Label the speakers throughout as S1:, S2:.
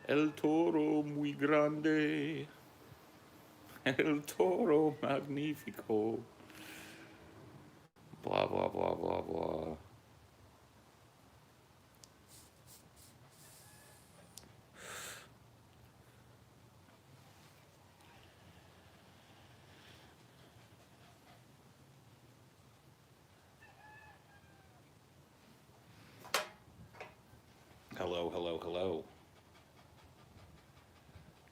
S1: El Toro muy grande. El Toro Magnifico. Blah, blah, blah, blah, blah. Hello, hello, hello.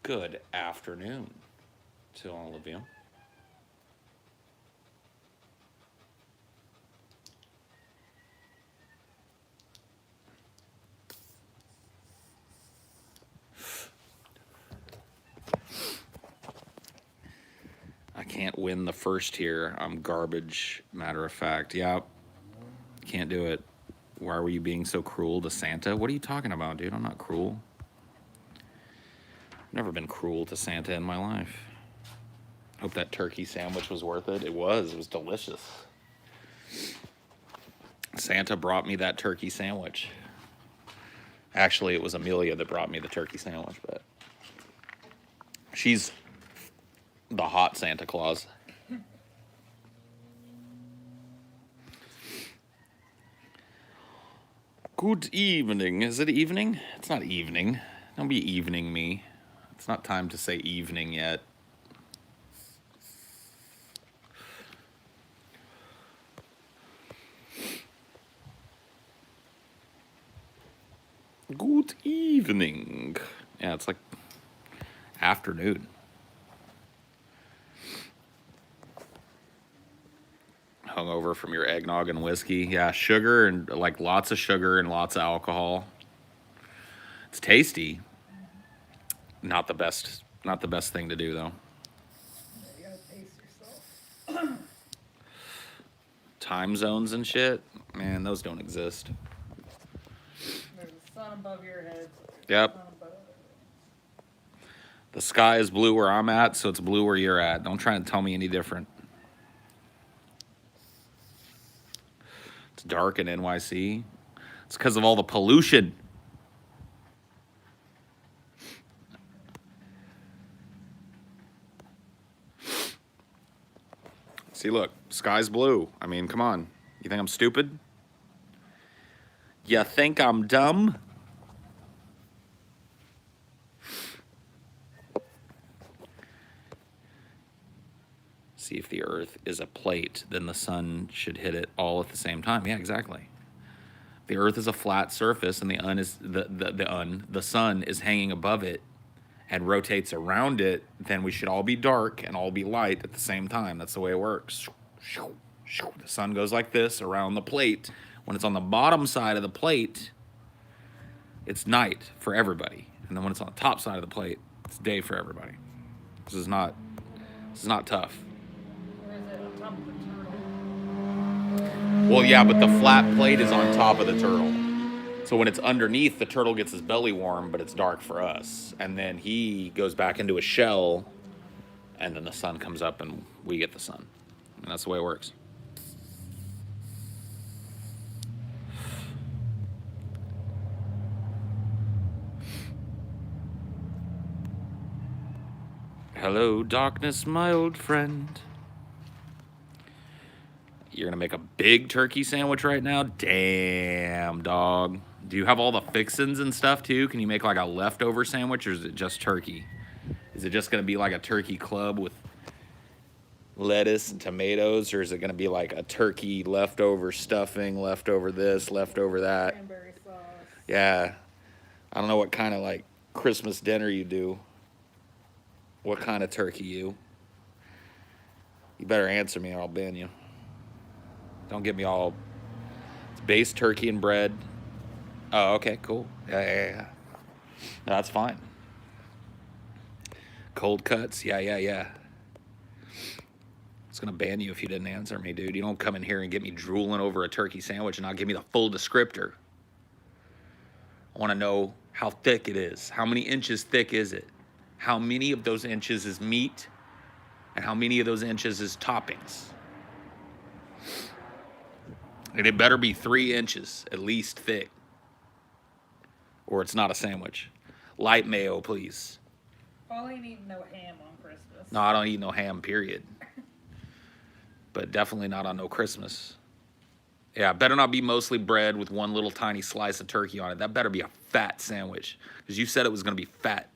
S1: Good afternoon to all of you. I can't win the first here. I'm garbage, matter of fact. Yep. Can't do it. Why were you being so cruel to Santa? What are you talking about, dude? I'm not cruel. Never been cruel to Santa in my life. Hope that turkey sandwich was worth it. It was. It was delicious. Santa brought me that turkey sandwich. Actually, it was Amelia that brought me the turkey sandwich, but she's the hot Santa Claus. Good evening. Is it evening? It's not evening. Don't be evening me. It's not time to say evening yet. Good evening. Yeah, it's like afternoon. Hungover from your eggnog and whiskey. Yeah, sugar and like lots of sugar and lots of alcohol. It's tasty. Not the best. Not the best thing to do though.
S2: You gotta pace yourself.
S1: Time zones and shit. Man, those don't exist.
S2: There's a sun above your head.
S1: Yep. The sky is blue where I'm at, so it's blue where you're at. Don't try and tell me any different. It's dark in NYC. It's because of all the pollution. See, look, sky's blue. I mean, come on. You think I'm stupid? You think I'm dumb? See, if the Earth is a plate, then the sun should hit it all at the same time. Yeah, exactly. The Earth is a flat surface, and the sun is hanging above it and rotates around it. Then we should all be dark and all be light at the same time. That's the way it works. The sun goes like this around the plate. When it's on the bottom side of the plate, it's night for everybody, and then when it's on the top side of the plate, it's day for everybody. This is not tough.
S2: Or is it on top of the turtle?
S1: Well, yeah, but the flat plate is on top of the turtle. So when it's underneath, the turtle gets his belly warm, but it's dark for us. And then he goes back into a shell, and then the sun comes up, and we get the sun. And that's the way it works. Hello, darkness, my old friend. You're gonna make a big turkey sandwich right now? Damn, dog. Do you have all the fixins and stuff too? Can you make like a leftover sandwich, or is it just turkey? Is it just gonna be like a turkey club with lettuce and tomatoes, or is it gonna be like a turkey leftover stuffing, leftover this, leftover that?
S2: Cranberry sauce.
S1: Yeah. I don't know what kind of like Christmas dinner you do. What kind of turkey you? You better answer me or I'll ban you. Don't get me all. It's base turkey and bread. Oh, okay, cool. Yeah. No, that's fine. Cold cuts. Yeah. It's gonna ban you if you didn't answer me, dude. You don't come in here and get me drooling over a turkey sandwich and not give me the full descriptor. I want to know how thick it is. How many inches thick is it? How many of those inches is meat? And how many of those inches is toppings? And it better be 3 inches at least thick, or it's not a sandwich. Light mayo, please.
S2: Paul ain't eating no ham on Christmas.
S1: No, I don't eat no ham, period. But definitely not on no Christmas. Yeah, better not be mostly bread with one little tiny slice of turkey on it. That better be a fat sandwich, because you said it was going to be fat.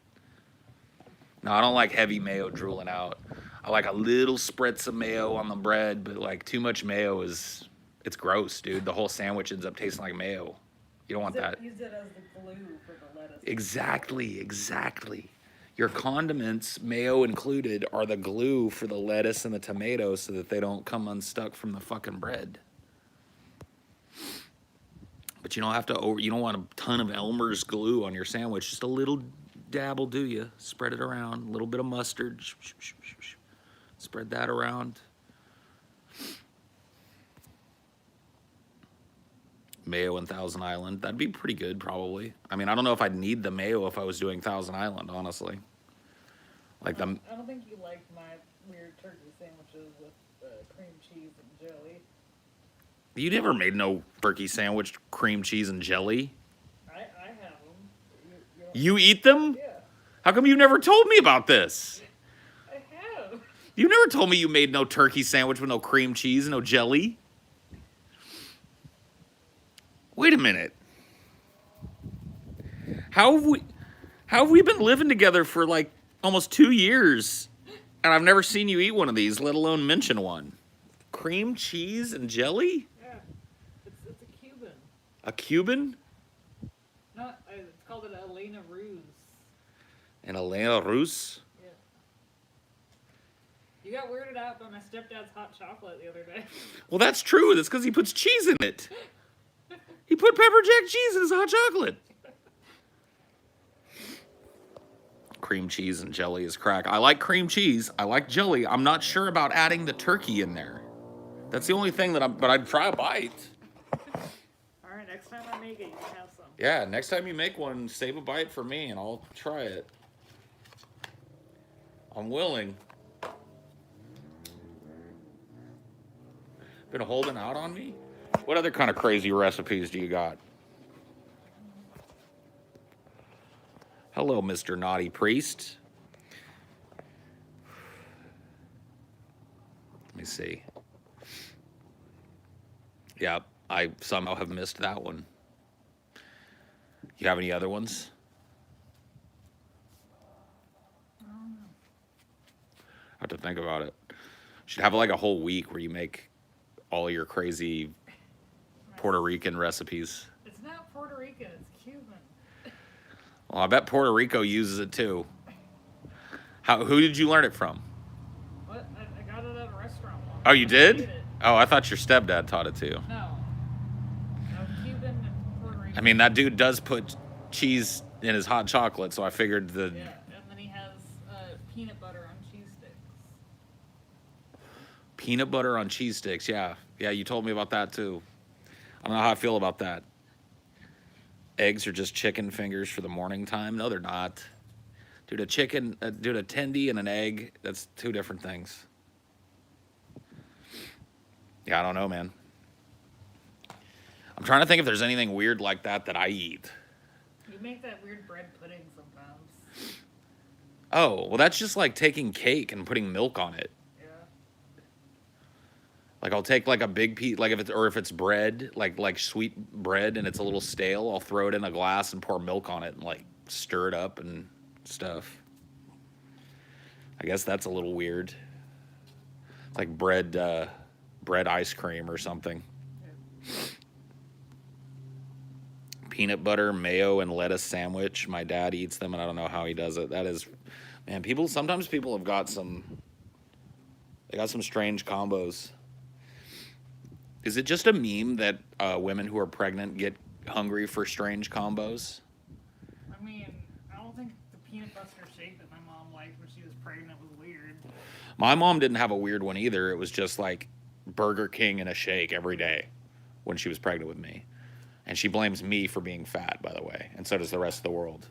S1: No, I don't like heavy mayo drooling out. I like a little spritz of mayo on the bread, but like too much mayo it's gross, dude. The whole sandwich ends up tasting like mayo. You don't want that.
S2: Use it as the glue for the lettuce.
S1: Exactly. Your condiments, mayo included, are the glue for the lettuce and the tomatoes so that they don't come unstuck from the fucking bread. But you don't have to you don't want a ton of Elmer's glue on your sandwich. Just a little dab will do you. Spread it around. A little bit of mustard. Spread that around. Mayo and Thousand Island. That'd be pretty good, probably. I mean, I don't know if I'd need the mayo if I was doing Thousand Island, honestly. Like
S2: I don't think you like my weird turkey sandwiches with cream cheese and jelly.
S1: You never made no turkey sandwich, cream cheese and jelly?
S2: I have them.
S1: You eat them?
S2: Yeah.
S1: How come you never told me about this?
S2: I have.
S1: You never told me you made no turkey sandwich with no cream cheese and no jelly. Wait a minute. How have we been living together for like almost 2 years, and I've never seen you eat one of these, let alone mention one? Cream cheese and jelly?
S2: Yeah. It's a Cuban.
S1: A Cuban?
S2: Not. It's called an Elena Ruse.
S1: An Elena Ruse?
S2: Yeah. You got weirded out by my stepdad's hot chocolate the other day.
S1: Well, that's true. That's because he puts cheese in it. He put pepper jack cheese in his hot chocolate. Cream cheese and jelly is crack. I like cream cheese. I like jelly. I'm not sure about adding the turkey in there. That's the only thing but I'd try a bite.
S2: All right, next time I make it, you can have some.
S1: Yeah, next time you make one, save a bite for me and I'll try it. I'm willing. Been holding out on me? What other kind of crazy recipes do you got? Hello, Mr. Naughty Priest. Let me see. Yeah, I somehow have missed that one. You have any other ones?
S2: I don't know.
S1: I have to think about it. Should have like a whole week where you make all your crazy Puerto Rican recipes.
S2: It's not Puerto Rican, it's Cuban.
S1: Well, I bet Puerto Rico uses it too. Who did you learn it from?
S2: What? I got it at a restaurant once.
S1: Oh, you
S2: I
S1: did?
S2: ate it.
S1: Oh, I thought your stepdad taught it too.
S2: No. No, Cuban and Puerto Rican.
S1: I mean, that dude does put cheese in his hot chocolate, so I figured
S2: Yeah, and then he has peanut butter on cheese sticks.
S1: peanut butter on cheese sticks. Yeah, you told me about that too. I don't know how I feel about that. Eggs are just chicken fingers for the morning time. No, they're not. Dude, a tendy and an egg, that's two different things. Yeah, I don't know, man. I'm trying to think if there's anything weird like that I eat.
S2: You make that weird bread pudding sometimes.
S1: Oh, well, that's just like taking cake and putting milk on it.
S2: Yeah.
S1: Like I'll take like a big piece, like if it's bread, like sweet bread and it's a little stale, I'll throw it in a glass and pour milk on it and like stir it up and stuff. I guess that's a little weird. It's like bread ice cream or something.
S2: Yeah.
S1: Peanut butter, mayo, and lettuce sandwich. My dad eats them, and I don't know how he does it. That is, man. Sometimes people have got some. They got some strange combos. Is it just a meme that women who are pregnant get hungry for strange combos?
S2: I mean, I don't think the peanut butter shake that my mom liked when she was pregnant was weird.
S1: My mom didn't have a weird one either. It was just like Burger King and a shake every day when she was pregnant with me. And she blames me for being fat, by the way. And so does the rest of the world.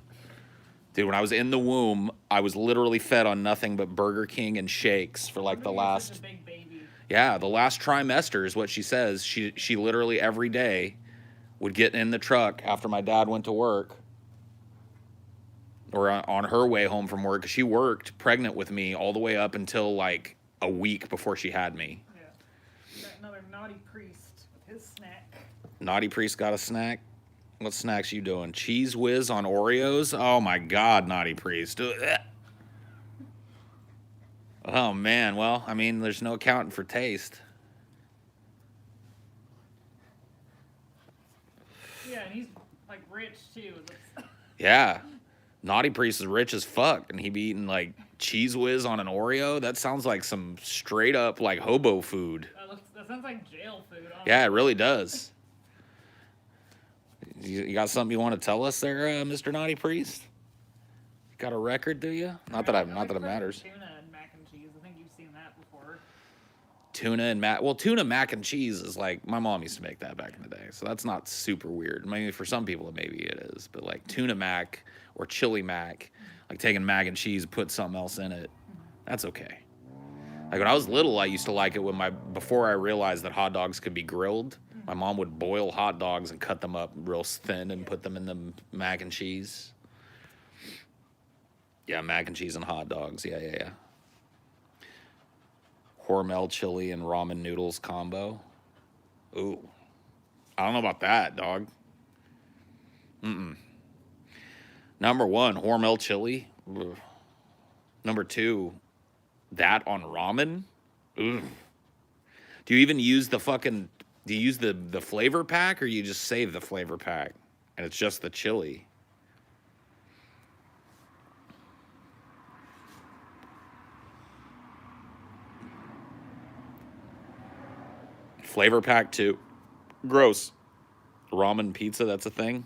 S1: Dude, when I was in the womb, I was literally fed on nothing but Burger King and shakes for like the last...
S2: Such a big baby.
S1: Yeah, the last trimester is what she says. She literally every day would get in the truck after my dad went to work or on her way home from work. 'Cause she worked pregnant with me all the way up until like a week before she had me.
S2: Yeah. Got another naughty priest with his snack.
S1: Naughty Priest got a snack. What snacks you doing? Cheese Whiz on Oreos? Oh my God, Naughty Priest. Ugh. Oh man, well, I mean, there's no accounting for taste.
S2: Yeah, and he's like rich too.
S1: Yeah. Naughty Priest is rich as fuck, and he be eating like Cheese Whiz on an Oreo. That sounds like some straight up like hobo food.
S2: That sounds like jail food. Honestly.
S1: Yeah, it really does. You got something you want to tell us there, Mr. Naughty Priest? You got a record, do you? Not that it matters.
S2: Tuna and mac and cheese. I think you've seen that before.
S1: Tuna and mac. Well, tuna mac and cheese is like my mom used to make that back in the day, so that's not super weird. Maybe for some people maybe it is, but like tuna mac or chili mac, like taking mac and cheese, put something else in it, that's okay. Like when I was little, I used to like it before I realized that hot dogs could be grilled. My mom would boil hot dogs and cut them up real thin and put them in the mac and cheese. Yeah, mac and cheese and hot dogs. Yeah. Hormel chili and ramen noodles combo. Ooh. I don't know about that, dog. Number 1, Hormel chili. Ugh. Number 2, that on ramen. Ugh. Do you even use the flavor pack, or you just save the flavor pack and it's just the chili? Flavor pack too. Gross. Ramen pizza, that's a thing.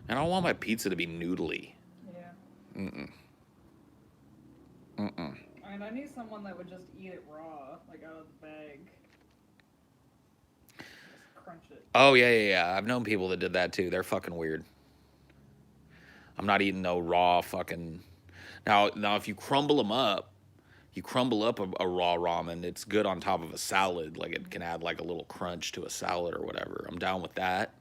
S1: And I don't want my pizza to be noodly.
S2: Yeah. And I need someone that would just eat it raw, like out of the bag. Just crunch it.
S1: Oh, yeah. I've known people that did that too. They're fucking weird. I'm not eating no raw fucking... Now, if you crumble them up, a raw ramen, it's good on top of a salad. Like, it can add, like, a little crunch to a salad or whatever. I'm down with that.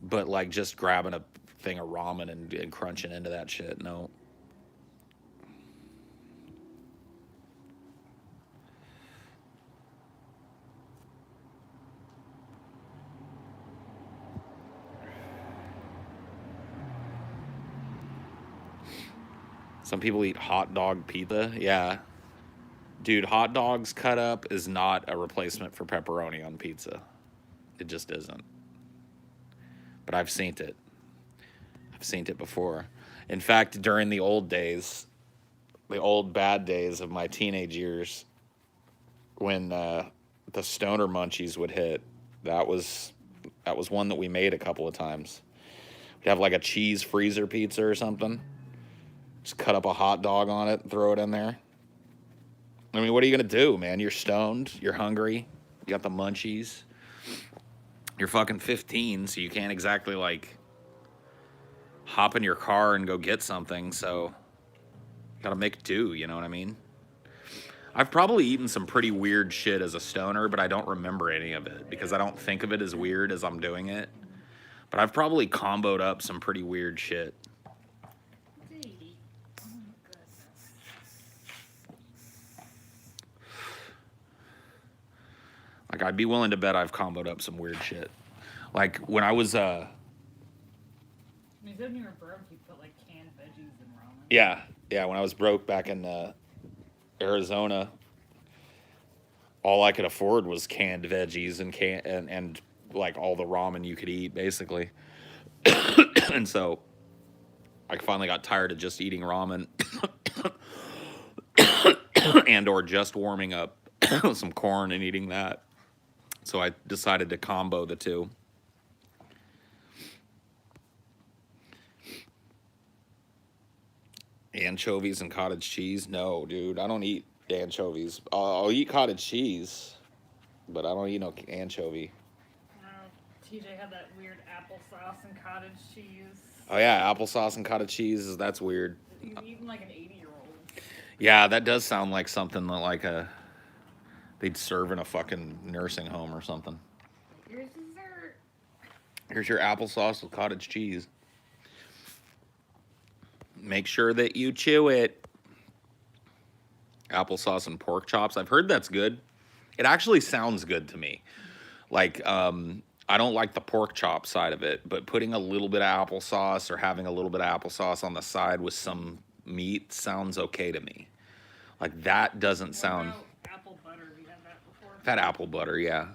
S1: But, like, just grabbing a thing of ramen and crunching into that shit, no. Some people eat hot dog pizza. Yeah. Dude, hot dogs cut up is not a replacement for pepperoni on pizza. It just isn't. But I've seen it. I've seen it before. In fact, during the old days, the old bad days of my teenage years, when the stoner munchies would hit, that was one that we made a couple of times. We'd have like a cheese freezer pizza or something. Just cut up a hot dog on it and throw it in there. I mean, what are you going to do, man? You're stoned. You're hungry. You got the munchies. You're fucking 15, so you can't exactly, like, hop in your car and go get something, so you got to make do, you know what I mean? I've probably eaten some pretty weird shit as a stoner, but I don't remember any of it because I don't think of it as weird as I'm doing it. But I've probably comboed up some pretty weird shit. Like, I'd be willing to bet I've comboed up some weird shit. Like, when I was,
S2: You said when you were broke, you put, like, canned veggies in ramen.
S1: Yeah, when I was broke back in Arizona, all I could afford was canned veggies and like, all the ramen you could eat, basically. And so, I finally got tired of just eating ramen and or just warming up some corn and eating that. So I decided to combo the two. Anchovies and cottage cheese? No, dude, I don't eat anchovies. I'll eat cottage cheese, but I don't eat no anchovy.
S2: TJ had that weird applesauce and cottage cheese.
S1: Oh yeah, applesauce and cottage cheese, that's weird.
S2: He's eating like an 80-year-old.
S1: Yeah, that does sound like something that like they'd serve in a fucking nursing home or something.
S2: Here's dessert.
S1: Here's your applesauce with cottage cheese. Make sure that you chew it. Applesauce and pork chops. I've heard that's good. It actually sounds good to me. Like, I don't like the pork chop side of it, but putting a little bit of applesauce or having a little bit of applesauce on the side with some meat sounds okay to me. Like, that doesn't sound...
S2: What about apple butter? Have you had that before?
S1: I've had apple butter, yeah.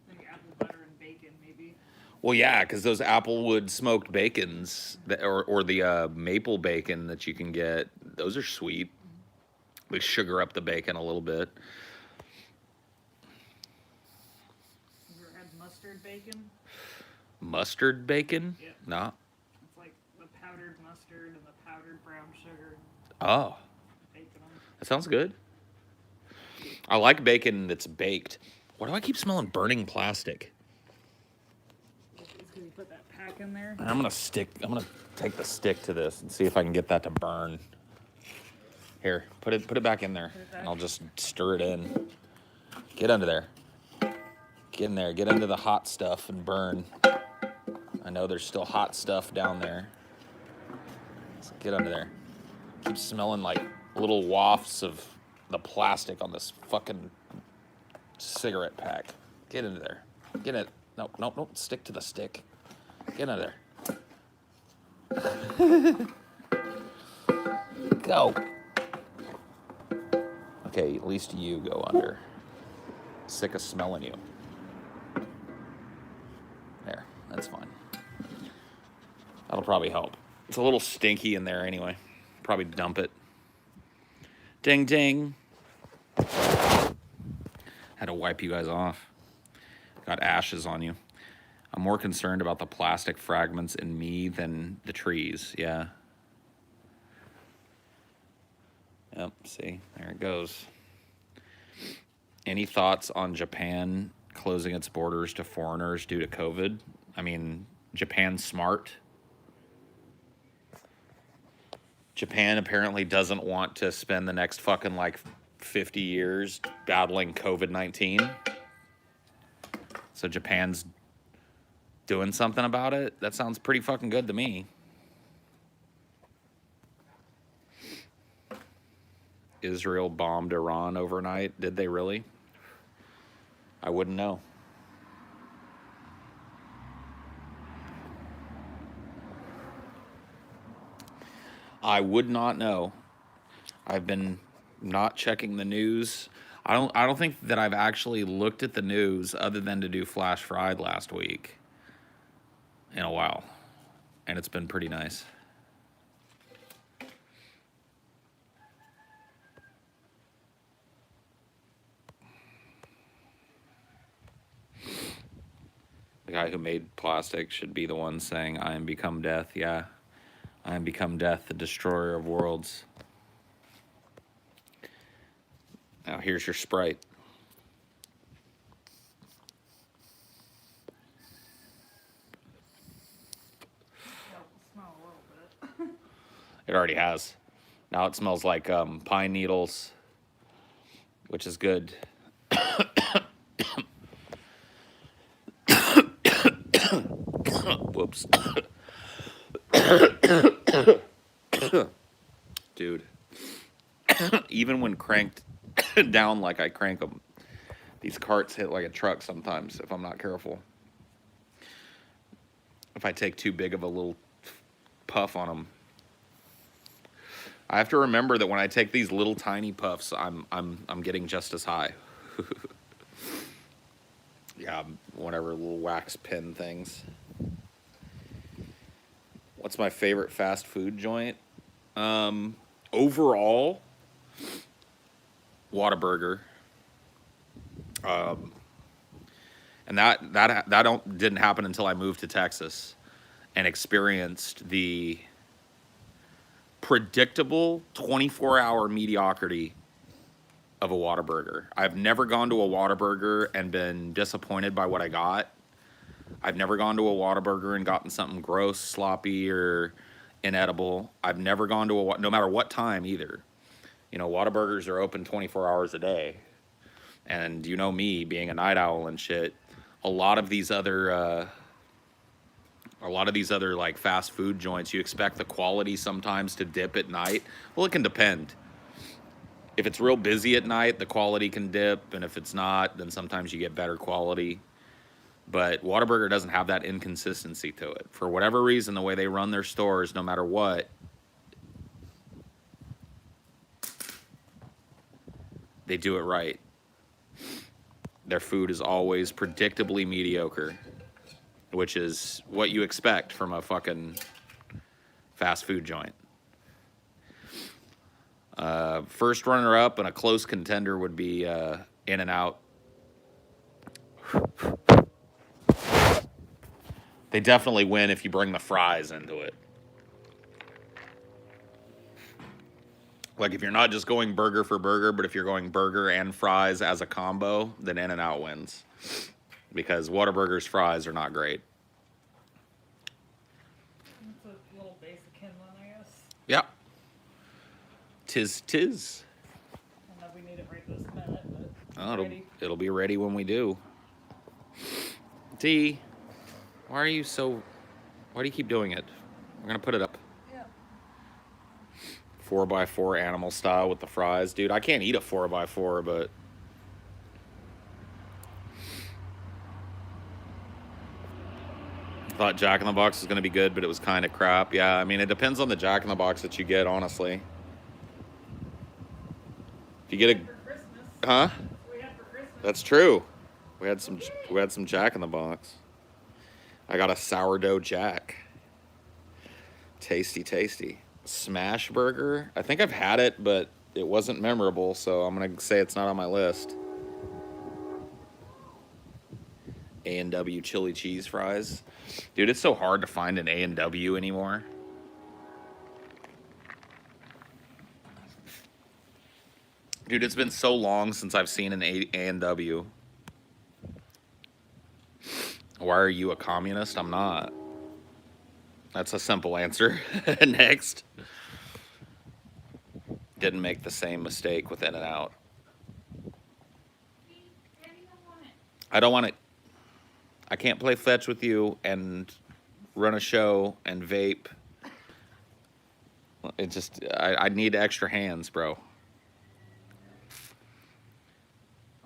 S2: Maybe apple butter and bacon, maybe.
S1: Well, yeah, because those applewood smoked bacons, or the maple bacon that you can get, those are sweet. They sugar up the bacon a little bit.
S2: Have you ever had mustard bacon?
S1: Mustard bacon?
S2: Yeah.
S1: No.
S2: It's like the powdered mustard and the powdered brown sugar.
S1: Oh,
S2: Bacon on it.
S1: that sounds good. I like bacon that's baked. Why do I keep smelling burning plastic?
S2: It's because you put that pack in there.
S1: I'm gonna take the stick to this and see if I can get that to burn. Here, put it back in there, and I'll just stir it in. Get under there. Get in there. Get into the hot stuff and burn. I know there's still hot stuff down there. So get under there. Keep smelling like little wafts of the plastic on this fucking cigarette pack. Get into there. Get it. No, don't stick to the stick. Get under there. Go. Okay, at least you go under. Sick of smelling you. There, that's fine. That'll probably help. It's a little stinky in there anyway. Probably dump it. Ding, ding. Had to wipe you guys off. Got ashes on you. I'm more concerned about the plastic fragments in me than the trees, yeah. Yep, see, there it goes. Any thoughts on Japan closing its borders to foreigners due to COVID? I mean, Japan's smart. Japan apparently doesn't want to spend the next fucking like 50 years battling COVID-19. So Japan's doing something about it. That sounds pretty fucking good to me. Israel bombed Iran overnight. Did they really? I wouldn't know. I would not know. I've been not checking the news. I don't think that I've actually looked at the news other than to do Flash Fried last week in a while. And it's been pretty nice. The guy who made plastic should be the one saying, I am become death. Yeah, I am become death, the destroyer of worlds. Now here's your Sprite.
S2: It'll smell a little bit.
S1: It already has. Now it smells like pine needles, which is good. Whoops. Dude. Even when cranked down like I crank them, these carts hit like a truck sometimes if I'm not careful. If I take too big of a little puff on them. I have to remember that when I take these little tiny puffs, I'm getting just as high. Yeah, whatever, little wax pen things. What's my favorite fast food joint? Overall, Whataburger. And that didn't happen until I moved to Texas and experienced the predictable 24-hour mediocrity of a Whataburger. I've never gone to a Whataburger and been disappointed by what I got. I've never gone to a Whataburger and gotten something gross, sloppy, or inedible. I've never gone to no matter what time either. You know, Whataburgers are open 24 hours a day. And you know me, being a night owl and shit, a lot of these other A lot of these other like fast food joints, you expect the quality sometimes to dip at night. Well, it can depend. If it's real busy at night, the quality can dip, and if it's not, then sometimes you get better quality. But Whataburger doesn't have that inconsistency to it. For whatever reason, the way they run their stores, no matter what, they do it right. Their food is always predictably mediocre, which is what you expect from a fucking fast food joint. First runner-up and a close contender would be In-N-Out. They definitely win if you bring the fries into it. Like, if you're not just going burger for burger, but if you're going burger and fries as a combo, then In-N-Out wins. Because Whataburger's fries are not great.
S2: It's a little basic one, I guess.
S1: Yeah. Tis.
S2: I don't know if we need it right this minute, but
S1: Oh, it'll be ready when we do. D, why do you keep doing it? We're going to put it up. 4x4 animal style with the fries. Dude, I can't eat a 4x4, but I thought Jack in the Box was going to be good, but it was kind of crap. Yeah, I mean, it depends on the Jack in the Box that you get, honestly. If you get a... Huh? That's true. We had some Jack in the Box. I got a sourdough Jack. Tasty, tasty. Smash burger. I think I've had it, but it wasn't memorable, so I'm gonna say it's not on my list. A&W chili cheese fries. Dude, it's so hard to find an A&W anymore. Dude, it's been so long since I've seen an A&W. Why are you a communist? I'm not. That's a simple answer. Next. Didn't make the same mistake with In-N-Out. I don't want it. I can't play fetch with you and run a show and vape. It just, I need extra hands, bro.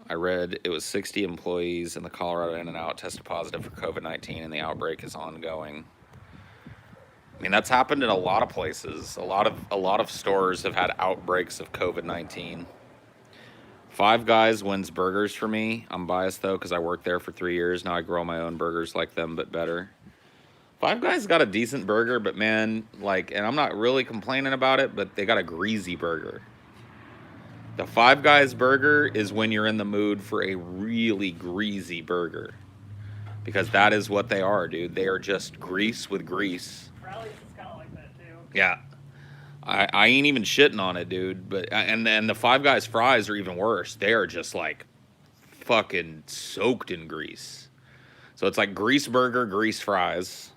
S1: I read it was 60 employees in the Colorado In-N-Out tested positive for COVID-19, and the outbreak is ongoing. I mean, that's happened in a lot of places. A lot of stores have had outbreaks of COVID-19. Five Guys wins burgers for me. I'm biased, though, because I worked there for 3 years. Now I grow my own burgers like them, but better. Five Guys got a decent burger, but man, like, and I'm not really complaining about it, but they got a greasy burger. The Five Guys burger is when you're in the mood for a really greasy burger. Because that is what they are, dude. They are just grease with grease.
S2: Rally's is kind of like that, too.
S1: Yeah. I ain't even shitting on it, dude. But and the Five Guys fries are even worse. They are just like fucking soaked in grease. So it's like grease burger, grease fries.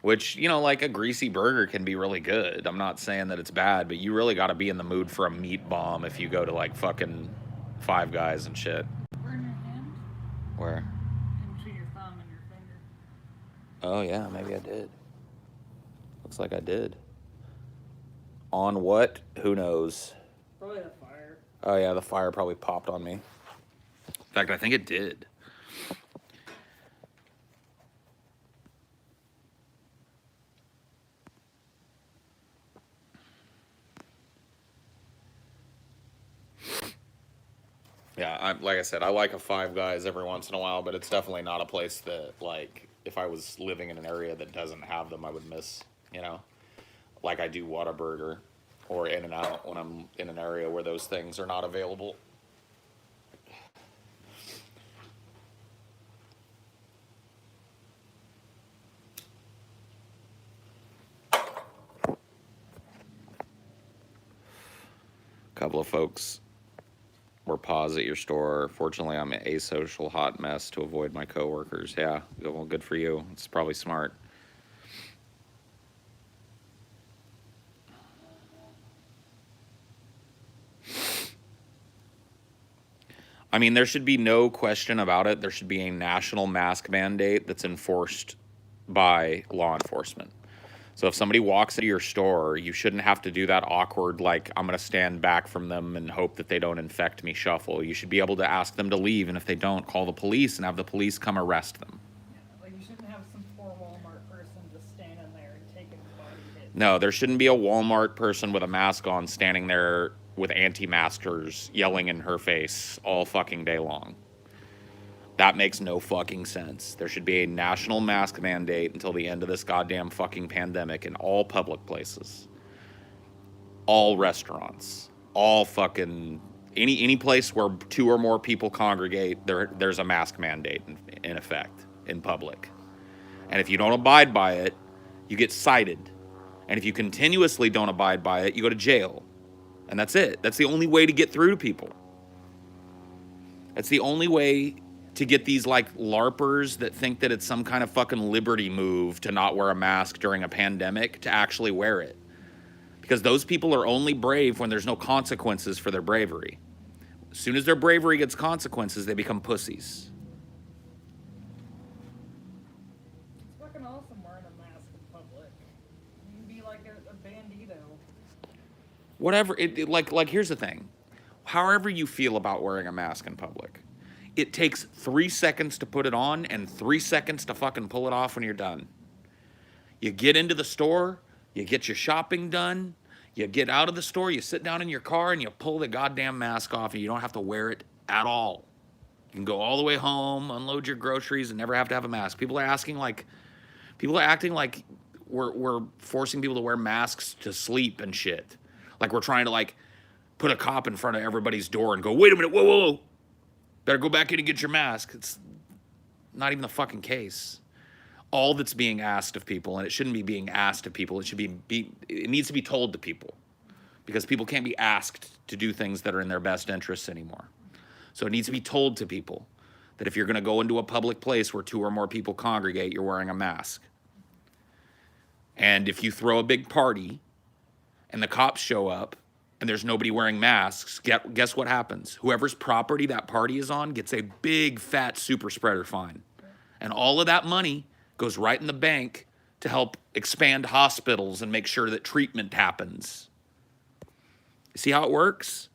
S1: Which, you know, like a greasy burger can be really good. I'm not saying that it's bad, but you really got to be in the mood for a meat bomb if you go to like fucking Five Guys and shit.
S2: Burn your hand?
S1: Where?
S2: Between your thumb and your finger.
S1: Oh, yeah, maybe I did. Looks like I did. On what? Who knows?
S2: Probably the fire.
S1: Oh, yeah, the fire probably popped on me. In fact, I think it did. Yeah, like I said, I like a Five Guys every once in a while, but it's definitely not a place that, like, if I was living in an area that doesn't have them, I would miss, you know? Like I do Whataburger or In-N-Out when I'm in an area where those things are not available. A couple of folks were paused at your store. Fortunately, I'm an asocial hot mess to avoid my coworkers. Yeah, well, good for you. It's probably smart. I mean, there should be no question about it. There should be a national mask mandate that's enforced by law enforcement. So if somebody walks into your store, you shouldn't have to do that awkward, like, I'm going to stand back from them and hope that they don't infect me shuffle. You should be able to ask them to leave, and if they don't, call the police and have the police come arrest them.
S2: Yeah, like you shouldn't have some poor Walmart person just standing there and taking body hits.
S1: No, there shouldn't be a Walmart person with a mask on standing there with anti-maskers yelling in her face all fucking day long. That makes no fucking sense. There should be a national mask mandate until the end of this goddamn fucking pandemic in all public places. All restaurants. All fucking... Any place where 2 or more people congregate, there's a mask mandate in effect in public. And if you don't abide by it, you get cited. And if you continuously don't abide by it, you go to jail. And that's it. That's the only way to get through to people. That's the only way to get these, like, LARPers that think that it's some kind of fucking liberty move to not wear a mask during a pandemic to actually wear it. Because those people are only brave when there's no consequences for their bravery. As soon as their bravery gets consequences, they become pussies.
S2: It's fucking awesome wearing a mask in public. You can be like a bandito.
S1: Whatever, like here's the thing. However you feel about wearing a mask in public, it takes 3 seconds to put it on and 3 seconds to fucking pull it off when you're done. You get into the store, you get your shopping done, you get out of the store, you sit down in your car and you pull the goddamn mask off and you don't have to wear it at all. You can go all the way home, unload your groceries and never have to have a mask. People are acting like we're forcing people to wear masks to sleep and shit. Like we're trying to, like, put a cop in front of everybody's door and go, wait a minute, whoa, whoa, whoa. Better go back in and get your mask. It's not even the fucking case. All that's being asked of people, and it shouldn't be being asked of people, it should it needs to be told to people. Because people can't be asked to do things that are in their best interests anymore. So it needs to be told to people that if you're going to go into a public place where 2 or more people congregate, you're wearing a mask. And if you throw a big party and the cops show up, and there's nobody wearing masks, guess what happens? Whoever's property that party is on gets a big, fat super spreader fine. And all of that money goes right in the bank to help expand hospitals and make sure that treatment happens. See how it works?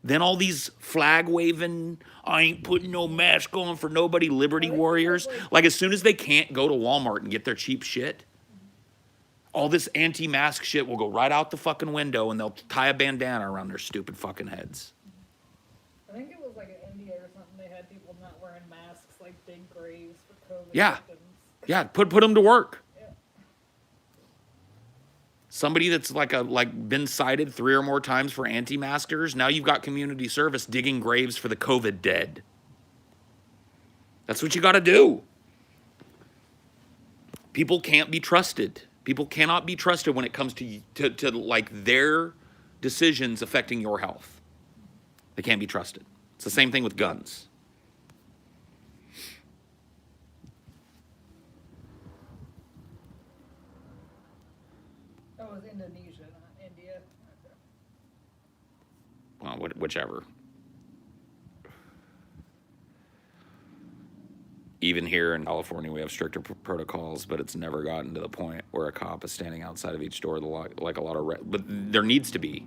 S1: Then all these flag-waving, I ain't putting no mask on for nobody liberty warriors, like as soon as they can't go to Walmart and get their cheap shit, all this anti-mask shit will go right out the fucking window and they'll tie a bandana around their stupid fucking heads.
S2: I think it was like in India or something. They had people not wearing masks, like big graves for COVID
S1: Yeah.
S2: victims.
S1: Yeah, put them to work.
S2: Yeah.
S1: Somebody that's like been cited 3 or more times for anti-maskers, now you've got community service digging graves for the COVID dead. That's what you got to do. People can't be trusted. People cannot be trusted when it comes to like their decisions affecting your health. They can't be trusted. It's the same thing with guns.
S2: That was Indonesia, not India.
S1: Well, whichever. Even here in California, we have stricter protocols, but it's never gotten to the point where a cop is standing outside of each door, like a lot of... But there needs to be.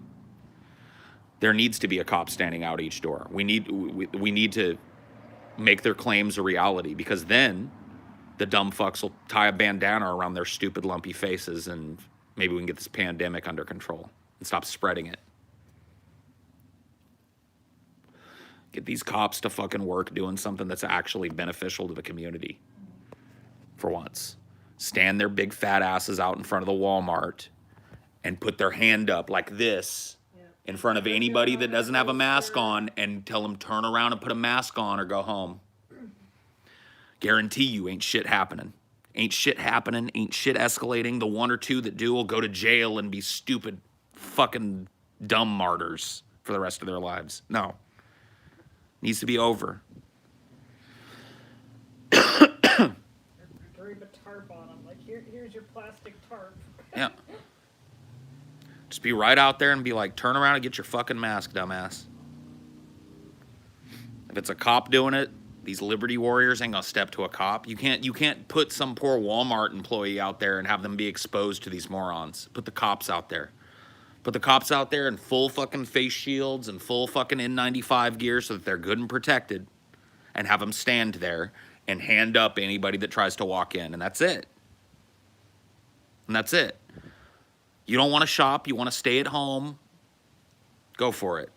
S1: There needs to be a cop standing out each door. We need to make their claims a reality, because then the dumb fucks will tie a bandana around their stupid lumpy faces and maybe we can get this pandemic under control and stop spreading it. Get these cops to fucking work doing something that's actually beneficial to the community. For once. Stand their big fat asses out in front of the Walmart and put their hand up like this in front of anybody that doesn't have a mask on and tell them turn around and put a mask on or go home. Guarantee you ain't shit happening. Ain't shit happening, ain't shit escalating. The 1 or 2 that do will go to jail and be stupid fucking dumb martyrs for the rest of their lives. No. Needs to be over.
S2: Drape a tarp on them. Like, here's your plastic tarp.
S1: Yeah. Just be right out there and be like, turn around and get your fucking mask, dumbass. If it's a cop doing it, These liberty warriors ain't gonna step to a cop. You can't put some poor Walmart employee out there and have them be exposed to these morons. Put the cops out there. Put the cops out there in full fucking face shields and full fucking N95 gear so that they're good and protected, and have them stand there and hand up anybody that tries to walk in, and that's it. And that's it. You don't want to shop, you want to stay at home, go for it.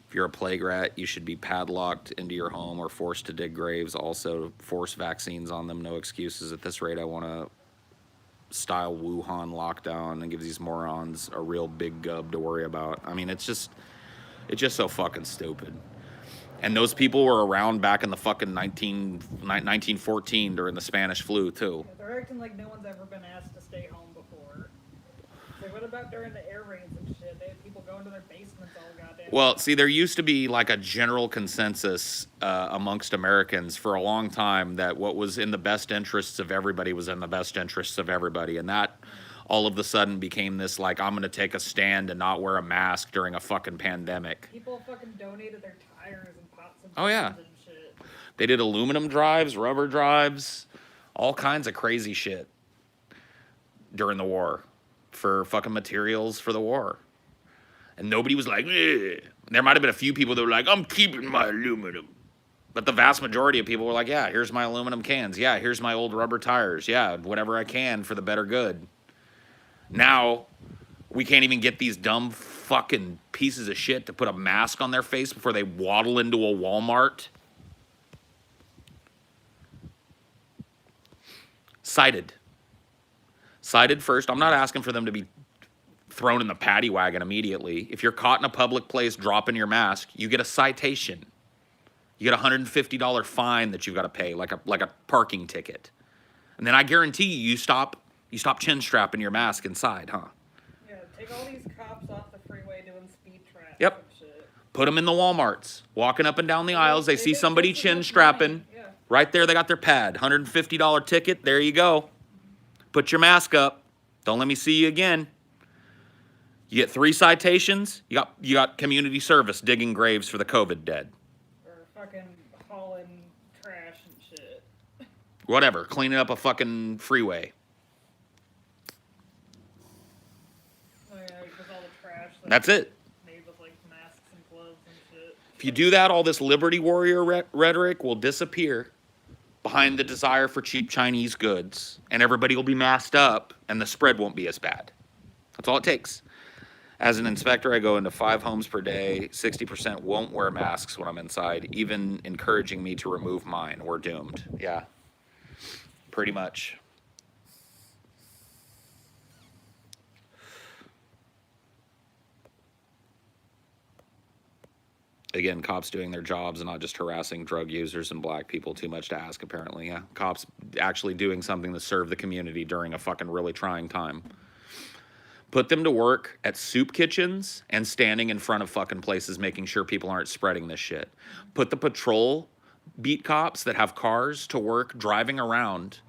S1: If you're a plague rat, you should be padlocked into your home or forced to dig graves. Also, force vaccines on them, no excuses. At this rate, I want to style Wuhan lockdown and give these morons a real big gub to worry about. I mean, it's just so fucking stupid. And those people were around back in the fucking 1914 during the Spanish flu, too.
S2: Yeah, they're acting like no one's ever been asked to stay home before. Like, what about during the air raids and shit? They had people going to their basements all goddamn
S1: Well,
S2: time.
S1: see, there used to be like a general consensus amongst Americans for a long time that what was in the best interests of everybody was in the best interests of everybody. And that all of a sudden became this, like, I'm going to take a stand and not wear a mask during a fucking pandemic.
S2: People fucking donated their tires and pots and
S1: Oh, yeah.
S2: pans and shit.
S1: They did aluminum drives, rubber drives, all kinds of crazy shit during the war for fucking materials for the war. And nobody was like, eh. There might have been a few people that were like, I'm keeping my aluminum. But the vast majority of people were like, yeah, here's my aluminum cans. Yeah, here's my old rubber tires. Yeah, whatever I can for the better good. Now, we can't even get these dumb fucking pieces of shit to put a mask on their face before they waddle into a Walmart. Cited. Cited first. I'm not asking for them to be thrown in the paddy wagon immediately. If you're caught in a public place dropping your mask, you get a citation. You get a $150 fine that you've got to pay, like a parking ticket. And then I guarantee you stop chin strapping your mask inside, huh?
S2: Yeah, take all these cops off the freeway doing speed traps
S1: Yep.
S2: and shit.
S1: Put them in the Walmarts, walking up and down the aisles. They see
S2: make
S1: somebody
S2: just as
S1: chin
S2: much
S1: strapping.
S2: money. Yeah.
S1: Right there, they got their pad. $150 ticket. There you go. Put your mask up. Don't let me see you again. You get 3 citations. You got community service digging graves for the COVID dead.
S2: Or fucking hauling trash and shit.
S1: Whatever. Cleaning up a fucking freeway.
S2: Oh yeah, because all the trash
S1: That's it.
S2: made with like masks and gloves and shit.
S1: If you do that, all this liberty warrior rhetoric will disappear behind the desire for cheap Chinese goods, and everybody will be masked up, and the spread won't be as bad. That's all it takes. As an inspector, I go into 5 homes per day. 60% won't wear masks when I'm inside, even encouraging me to remove mine. We're doomed. Yeah, pretty much. Again, cops doing their jobs and not just harassing drug users and black people. Too much to ask, apparently. Yeah, cops actually doing something to serve the community during a fucking really trying time. Put them to work at soup kitchens and standing in front of fucking places making sure people aren't spreading this shit. Put the patrol beat cops that have cars to work driving around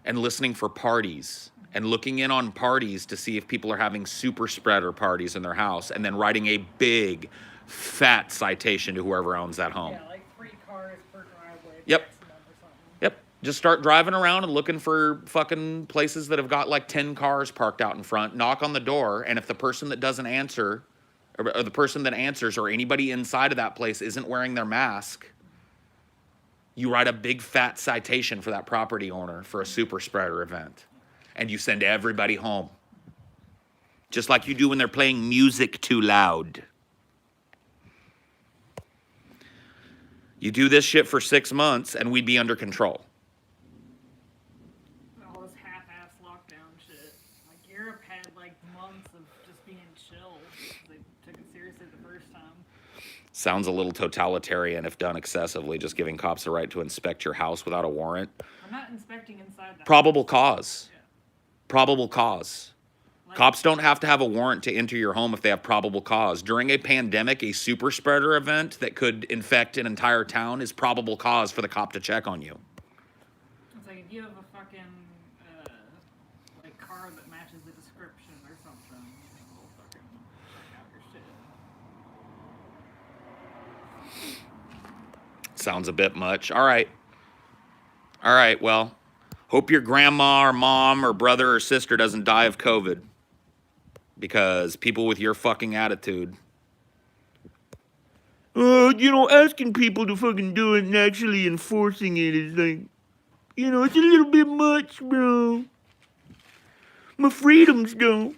S1: and listening for parties and looking in on parties to see if people are having super spreader parties in their house, and then writing a big fat citation to whoever owns that home.
S2: Yeah, like 3 cars per driveway.
S1: Yep.
S2: maximum or something.
S1: Yep. Just start driving around and looking for fucking places that have got like 10 cars parked out in front. Knock on the door, and if the person that doesn't answer, or the person that answers, or anybody inside of that place isn't wearing their mask, you write a big fat citation for that property owner for a super spreader event. And you send everybody home. Just like you do when they're playing music too loud. You do this shit for 6 months, and we'd be under control.
S2: All this half-ass lockdown shit. Like Europe had like months of just being chill. They took it seriously the first time.
S1: Sounds a little totalitarian if done excessively, just giving cops the right to inspect your house without a warrant.
S2: I'm not inspecting inside the
S1: Probable
S2: house.
S1: cause.
S2: Yeah.
S1: Probable cause.
S2: Like,
S1: Cops don't have to have a warrant to enter your home if they have probable cause. During a pandemic, a super spreader event that could infect an entire town is probable cause for the cop to check on you.
S2: It's like if you have a fucking like car that matches the description or something, we'll fucking check out your shit.
S1: Sounds a bit much. All right. All right, well, hope your grandma or mom or brother or sister doesn't die of COVID. Because people with your fucking attitude. Asking people to fucking do it and actually enforcing it is like, it's a little bit much, bro. My freedoms don't.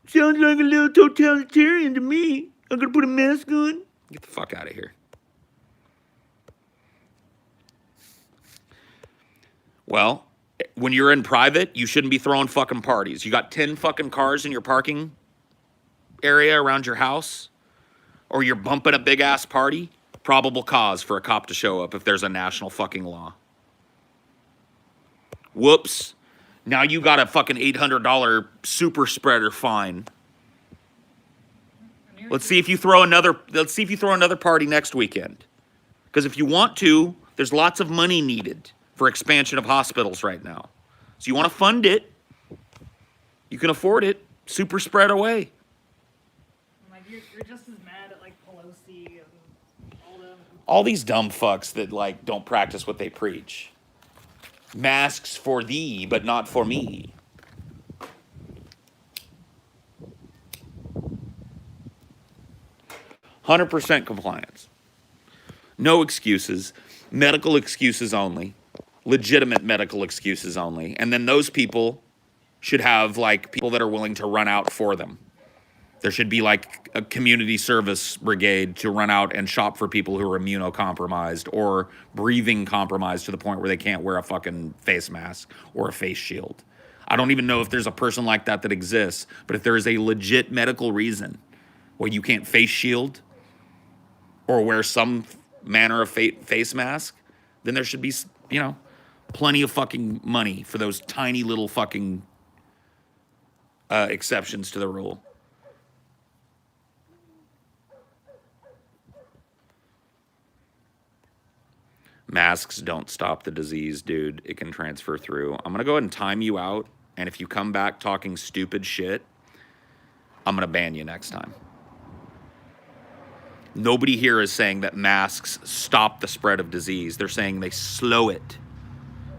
S1: Sounds like a little totalitarian to me. I'm gonna put a mask on. Get the fuck out of here. Well, when you're in private, you shouldn't be throwing fucking parties. You got 10 fucking cars in your parking area around your house, or you're bumping a big ass party, probable cause for a cop to show up if there's a national fucking law. Whoops. Now you got a fucking $800 super spreader fine. Let's see if you throw another party next weekend. Because if you want to, there's lots of money needed for expansion of hospitals right now. So you want to fund it, you can afford it, super spread away.
S2: Like you're just as mad at like Pelosi and all them.
S1: All these dumb fucks that like don't practice what they preach. Masks for thee, but not for me. %100% compliance. No excuses. Medical excuses only. Legitimate medical excuses only. And then those people should have like people that are willing to run out for them. There should be like a community service brigade to run out and shop for people who are immunocompromised or breathing compromised to the point where they can't wear a fucking face mask or a face shield. I don't even know if there's a person like that exists, but if there is a legit medical reason why you can't face shield or wear some manner of face mask, then there should be, plenty of fucking money for those tiny little fucking exceptions to the rule. Masks don't stop the disease, dude. It can transfer through. I'm going to go ahead and time you out. And if you come back talking stupid shit, I'm going to ban you next time. Nobody here is saying that masks stop the spread of disease. They're saying they slow it.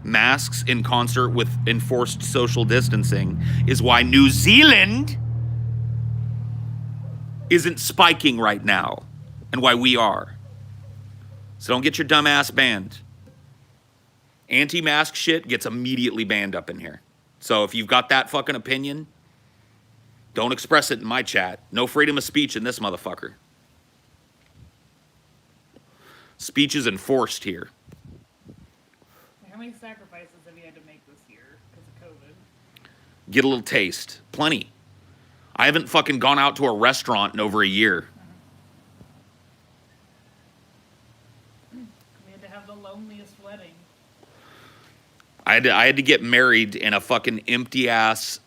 S1: Masks in concert with enforced social distancing is why New Zealand isn't spiking right now and why we are. So don't get your dumb ass banned. Anti-mask shit gets immediately banned up in here. So if you've got that fucking opinion, don't express it in my chat. No freedom of speech in this motherfucker. Speech is enforced here.
S2: How many sacrifices have you had to make this year because of COVID?
S1: Get a little taste. Plenty. I haven't fucking gone out to a restaurant in over a year.
S2: We had to have the loneliest wedding.
S1: I had to get married in a fucking empty ass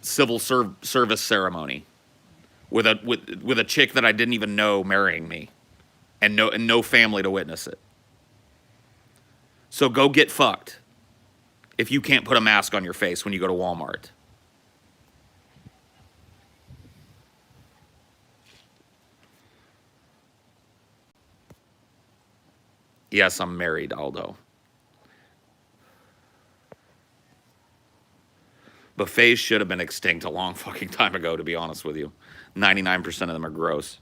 S1: civil service ceremony with a chick that I didn't even know marrying me, and no family to witness it. So go get fucked if you can't put a mask on your face when you go to Walmart. Yes, I'm married, Aldo. Buffets should have been extinct a long fucking time ago, to be honest with you. 99% of them are gross.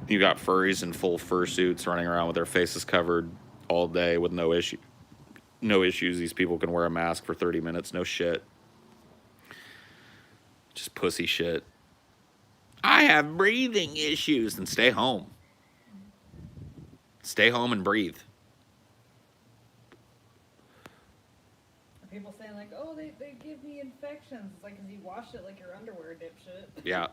S1: You got furries in full fursuits running around with their faces covered all day with no issues. These people can wear a mask for 30 minutes. No shit. Just pussy shit. I have breathing issues. Then stay home. Stay home and breathe.
S2: People saying like, oh, they give me infections. It's like, because you wash it like your underwear, dipshit.
S1: Yeah.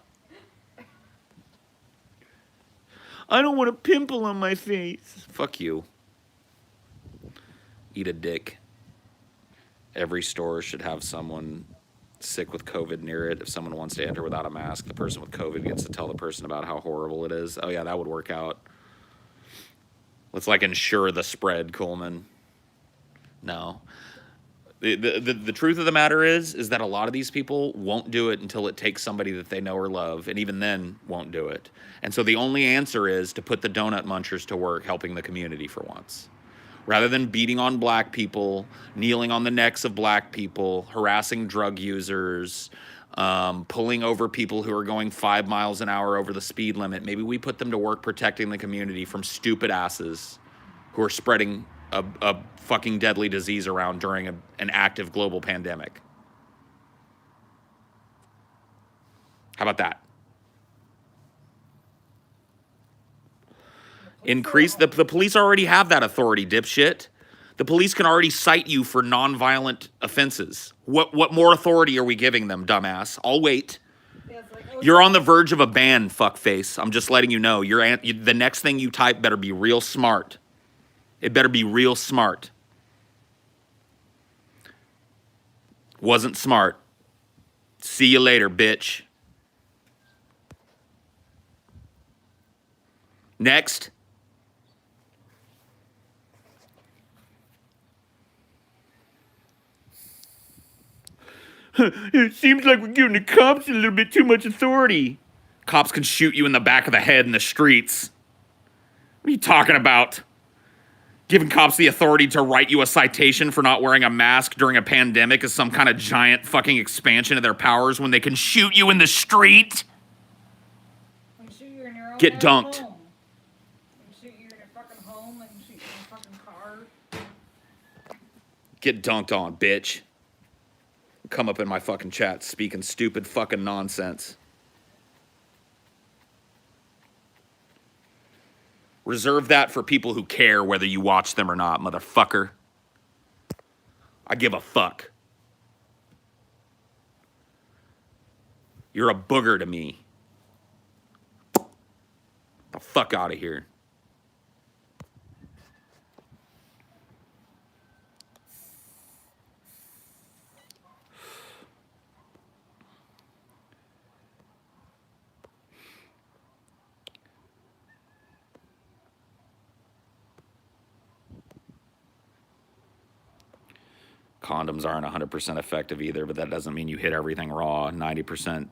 S1: I don't want a pimple on my face. Fuck you. Eat a dick. Every store should have someone sick with COVID near it. If someone wants to enter without a mask, the person with COVID gets to tell the person about how horrible it is. Oh yeah, that would work out. Let's like ensure the spread, Coleman. No. The truth of the matter is that a lot of these people won't do it until it takes somebody that they know or love, and even then won't do it. And so the only answer is to put the donut munchers to work helping the community for once. Rather than beating on black people, kneeling on the necks of black people, harassing drug users, pulling over people who are going 5 miles an hour over the speed limit, maybe we put them to work protecting the community from stupid asses who are spreading a fucking deadly disease around during an active global pandemic. How about that? Increase the police already have that authority, dipshit. The police can already cite you for nonviolent offenses. What more authority are we giving them, dumbass? I'll wait.
S2: Yeah, it's like, oh,
S1: You're on the verge of a ban, fuckface. I'm just letting you know. The next thing you type better be real smart. It better be real smart. Wasn't smart. See you later, bitch. Next. It seems like we're giving the cops a little bit too much authority. Cops can shoot you in the back of the head in the streets. What are you talking about? Giving cops the authority to write you a citation for not wearing a mask during a pandemic is some kind of giant fucking expansion of their powers when they can shoot you in the street?
S2: They shoot you in your own
S1: Get
S2: ass
S1: dunked.
S2: home. They shoot you in your fucking home. They can shoot you in your fucking car.
S1: Get dunked on, bitch. Come up in my fucking chat speaking stupid fucking nonsense. Reserve that for people who care whether you watch them or not, motherfucker. I give a fuck. You're a booger to me. The fuck out of here. Condoms aren't 100% effective either, but that doesn't mean you hit everything raw. 90%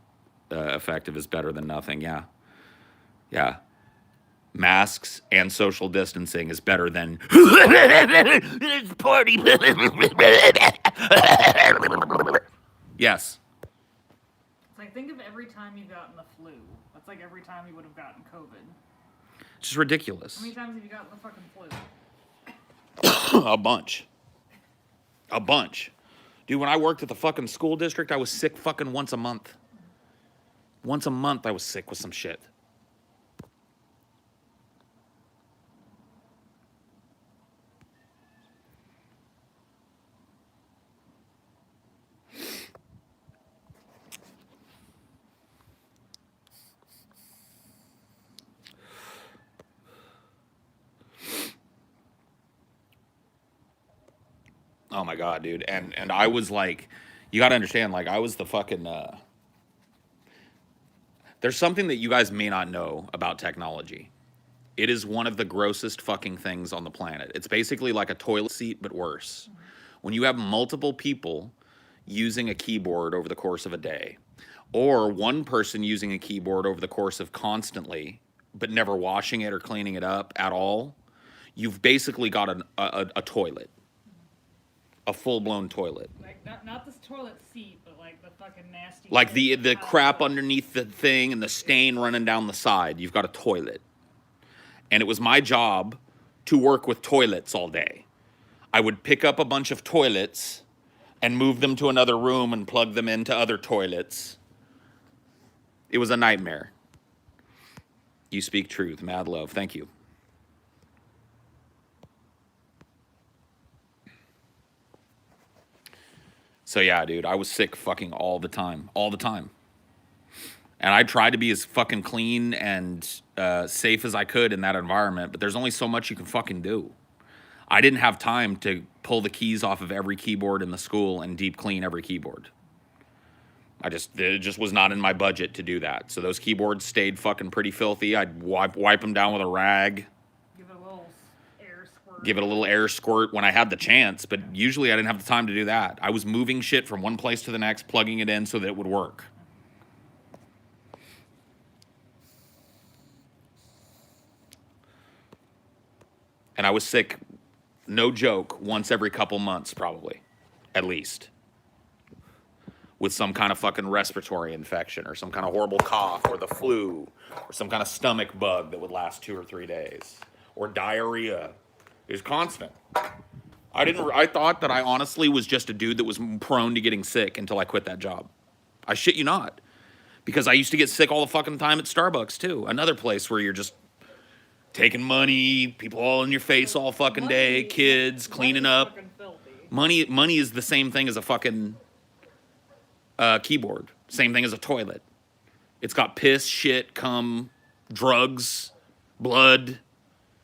S1: effective is better than nothing. Yeah. Yeah. Masks and social distancing is better than it's party. Yes.
S2: It's like, think of every time you've gotten the flu. That's like every time you would have gotten COVID.
S1: Just ridiculous.
S2: How many times have you gotten the fucking flu?
S1: A bunch. A bunch. Dude, when I worked at the fucking school district, I was sick fucking once a month. Once a month I was sick with some shit. Oh my God, dude. And I was like, you gotta understand, like I was the fucking there's something that you guys may not know about technology. It is one of the grossest fucking things on the planet. It's basically like a toilet seat, but worse. When you have multiple people using a keyboard over the course of a day, or one person using a keyboard over the course of constantly, but never washing it or cleaning it up at all, you've basically got a toilet. A full-blown toilet.
S2: Like, not this toilet seat, but like the fucking nasty.
S1: Like the
S2: shit
S1: crap
S2: out.
S1: underneath the thing and the stain running down the side. You've got a toilet. And it was my job to work with toilets all day. I would pick up a bunch of toilets and move them to another room and plug them into other toilets. It was a nightmare. You speak truth. Mad love. Thank you. So yeah, dude, I was sick fucking all the time. All the time. And I tried to be as fucking clean and safe as I could in that environment, but there's only so much you can fucking do. I didn't have time to pull the keys off of every keyboard in the school and deep clean every keyboard. It just was not in my budget to do that. So those keyboards stayed fucking pretty filthy. I'd wipe them down with a rag.
S2: Give it a little
S1: give it a little air squirt when I had the chance, but usually I didn't have the time to do that. I was moving shit from one place to the next, plugging it in so that it would work. And I was sick, no joke, once every couple months, probably, at least, with some kind of fucking respiratory infection or some kind of horrible cough or the flu or some kind of stomach bug that would last 2 or 3 days or diarrhea. It was constant. I thought that I honestly was just a dude that was prone to getting sick until I quit that job. I shit you not. Because I used to get sick all the fucking time at Starbucks too. Another place where you're just taking money, people all in your face all fucking day, kids cleaning up. Money is the same thing as a fucking keyboard. Same thing as a toilet. It's got piss, shit, cum, drugs, blood.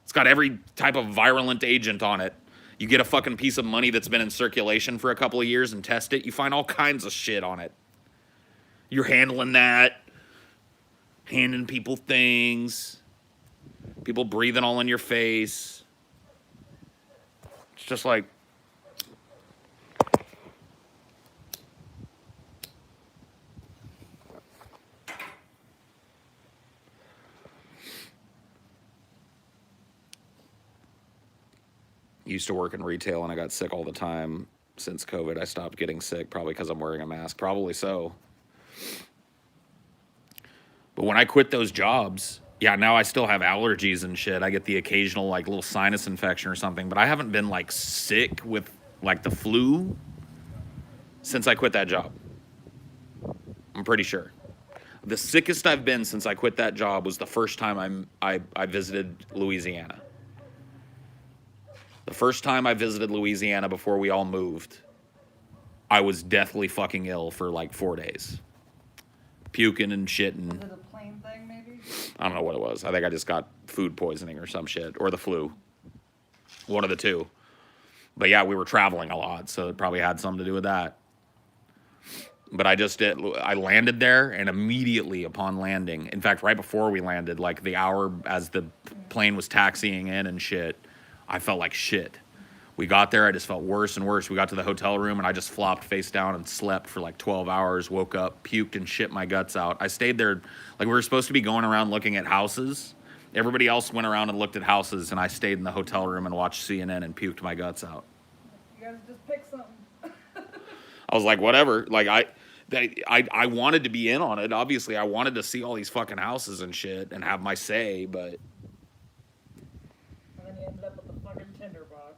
S1: It's got every type of virulent agent on it. You get a fucking piece of money that's been in circulation for a couple of years and test it, you find all kinds of shit on it. You're handling that, handing people things, people breathing all in your face. It's just like, used to work in retail and I got sick all the time. Since COVID, I stopped getting sick, probably because I'm wearing a mask. Probably so. But when I quit those jobs, yeah, now I still have allergies and shit. I get the occasional, like, little sinus infection or something. But I haven't been, like, sick with, like, the flu since I quit that job. I'm pretty sure. The sickest I've been since I quit that job was the first time I visited Louisiana. The first time I visited Louisiana before we all moved, I was deathly fucking ill for like 4 days. Puking and shitting.
S2: Was it a plane thing, maybe?
S1: I don't know what it was. I think I just got food poisoning or some shit. Or the flu. One of the two. But yeah, we were traveling a lot, so it probably had something to do with that. But I landed there, and immediately upon landing, in fact, right before we landed, like the hour as the plane was taxiing in and shit, I felt like shit. We got there, I just felt worse and worse. We got to the hotel room, and I just flopped face down and slept for like 12 hours, woke up, puked and shit my guts out. I stayed there, like we were supposed to be going around looking at houses. Everybody else went around and looked at houses, and I stayed in the hotel room and watched CNN and puked my guts out.
S2: You guys just pick something.
S1: I was like, whatever. Like, I wanted to be in on it. Obviously, I wanted to see all these fucking houses and shit and have my say, but...
S2: And then you ended up with the fucking tinderbox.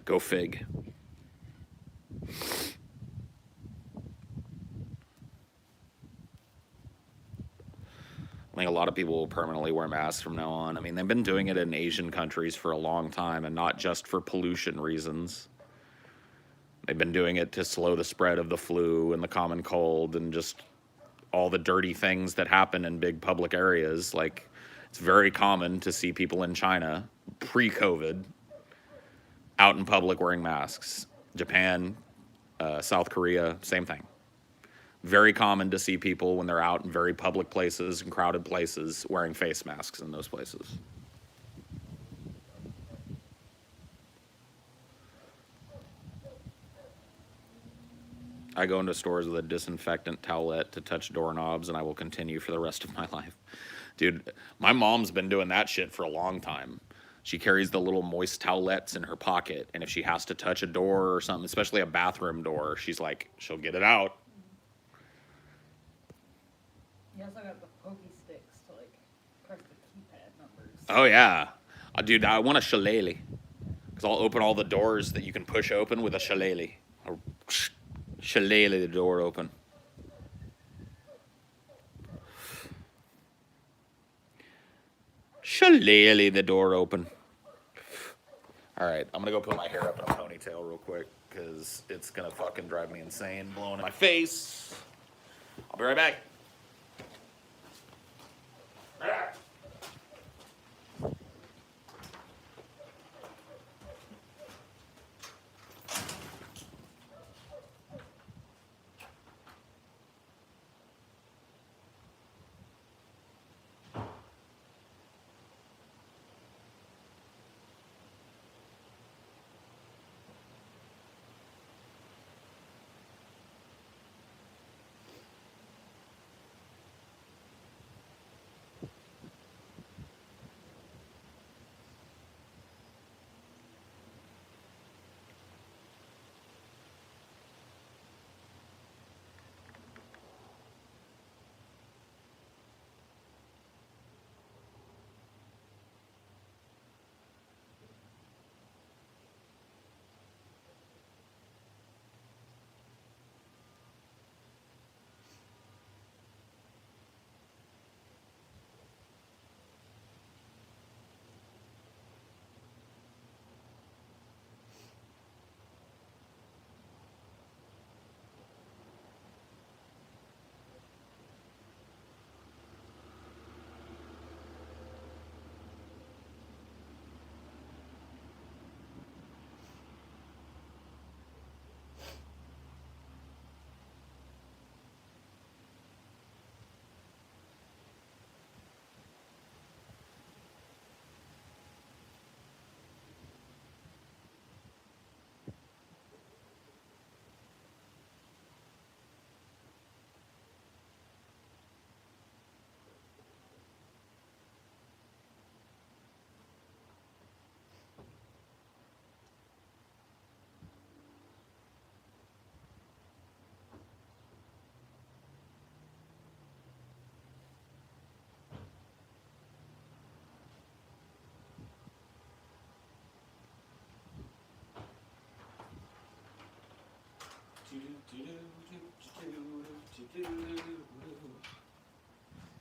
S1: Go fig. I think a lot of people will permanently wear masks from now on. I mean, they've been doing it in Asian countries for a long time, and not just for pollution reasons. They've been doing it to slow the spread of the flu and the common cold and just all the dirty things that happen in big public areas. Like, it's very common to see people in China, pre-COVID, out in public wearing masks. Japan, South Korea, same thing. Very common to see people when they're out in very public places and crowded places wearing face masks in those places. I go into stores with a disinfectant towelette to touch doorknobs, and I will continue for the rest of my life. Dude, my mom's been doing that shit for a long time. She carries the little moist towelettes in her pocket, and if she has to touch a door or something, especially a bathroom door, she's like, she'll get it out.
S2: You also got the pokey sticks to like press the keypad numbers.
S1: Oh yeah, dude, I want a shillelagh, because I'll open all the doors that you can push open with a shillelagh. Or shillelagh the door open. Shillelagh the door open. All right, I'm gonna go put my hair up in a ponytail real quick, because it's gonna fucking drive me insane, blowing in my face. I'll be right back.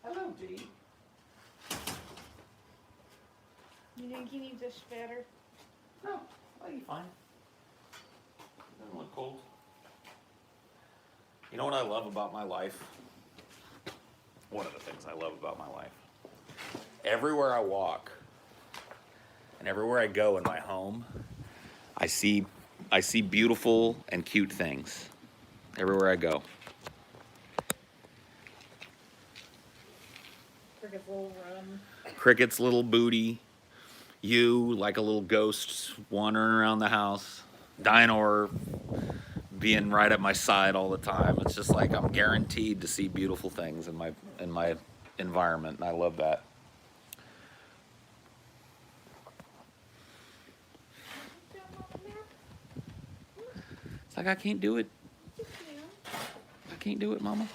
S1: Hello, Dee.
S2: You think he needs a spatter?
S1: No, I'll be fine. Doesn't look cold. You know what I love about my life? One of the things I love about my life. Everywhere I walk and everywhere I go in my home, I see beautiful and cute things. Everywhere I go.
S2: Cricket's little run.
S1: Cricket's little booty. You like a little ghost wandering around the house. Dinor being right at my side all the time. It's just like I'm guaranteed to see beautiful things in my environment, and I love that. It's like I can't do it. I can't do it, Mama.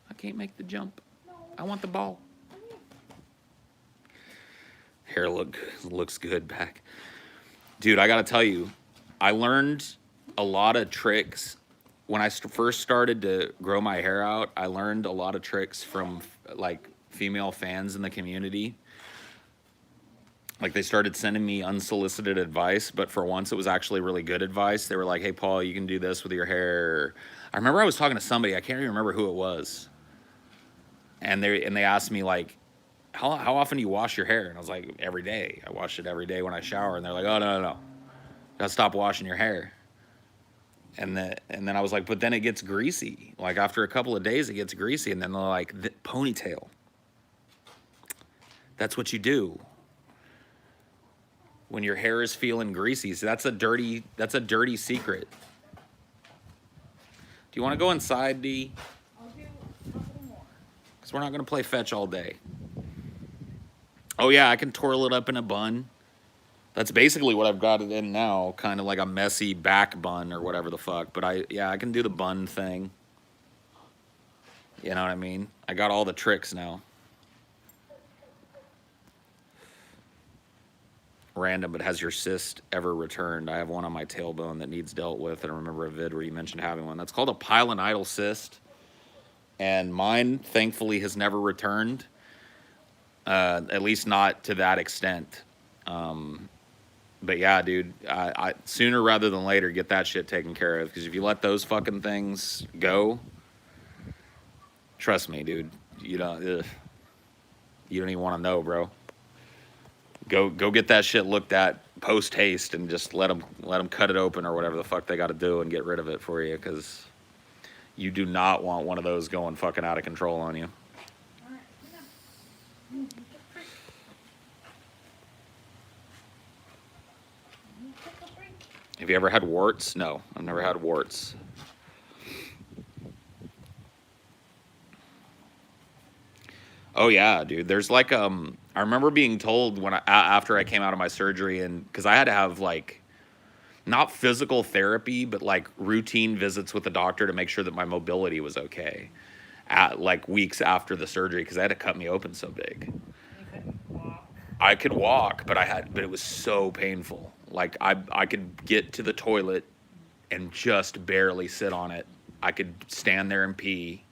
S1: I can't make the jump. I want the ball. Hair looks good back. Dude, I gotta tell you, I learned a lot of tricks. When I first started to grow my hair out, I learned a lot of tricks from like female fans in the community. Like they started sending me unsolicited advice, but for once it was actually really good advice. They were like, hey, Paul, you can do this with your hair. I remember I was talking to somebody, I can't even remember who it was. And they asked me like, how often do you wash your hair? And I was like, every day. I wash it every day when I shower. And they're like, oh, no. Gotta stop washing your hair. And then I was like, but then it gets greasy. Like after a couple of days, it gets greasy. And then they're like, ponytail. That's what you do when your hair is feeling greasy. So that's a dirty secret. Do you want to go inside, D?
S2: I'll do a couple more.
S1: Because we're not going to play fetch all day. Oh, yeah, I can twirl it up in a bun. That's basically what I've got it in now, kind of like a messy back bun or whatever the fuck. But I can do the bun thing. You know what I mean? I got all the tricks now. Random, but has your cyst ever returned? I have one on my tailbone that needs dealt with. And I remember a vid where you mentioned having one. That's called a pilonidal cyst. And mine, thankfully, has never returned. At least not to that extent. But yeah, dude, I sooner rather than later get that shit taken care of. Because if you let those fucking things go, trust me, dude, you don't even want to know, bro. Go get that shit looked at post haste and just let them cut it open or whatever the fuck they got to do and get rid of it for you. Because you do not want one of those going fucking out of control on you. Have you ever had warts? No, I've never had warts. Oh yeah, dude. There's like I remember being told when after I came out of my surgery, and because I had to have like not physical therapy, but like routine visits with the doctor to make sure that my mobility was okay. At like weeks after the surgery, because they had to cut me open so big.
S2: You couldn't walk.
S1: I could walk, but it was so painful. Like I could get to the toilet and just barely sit on it. I could stand there and pee,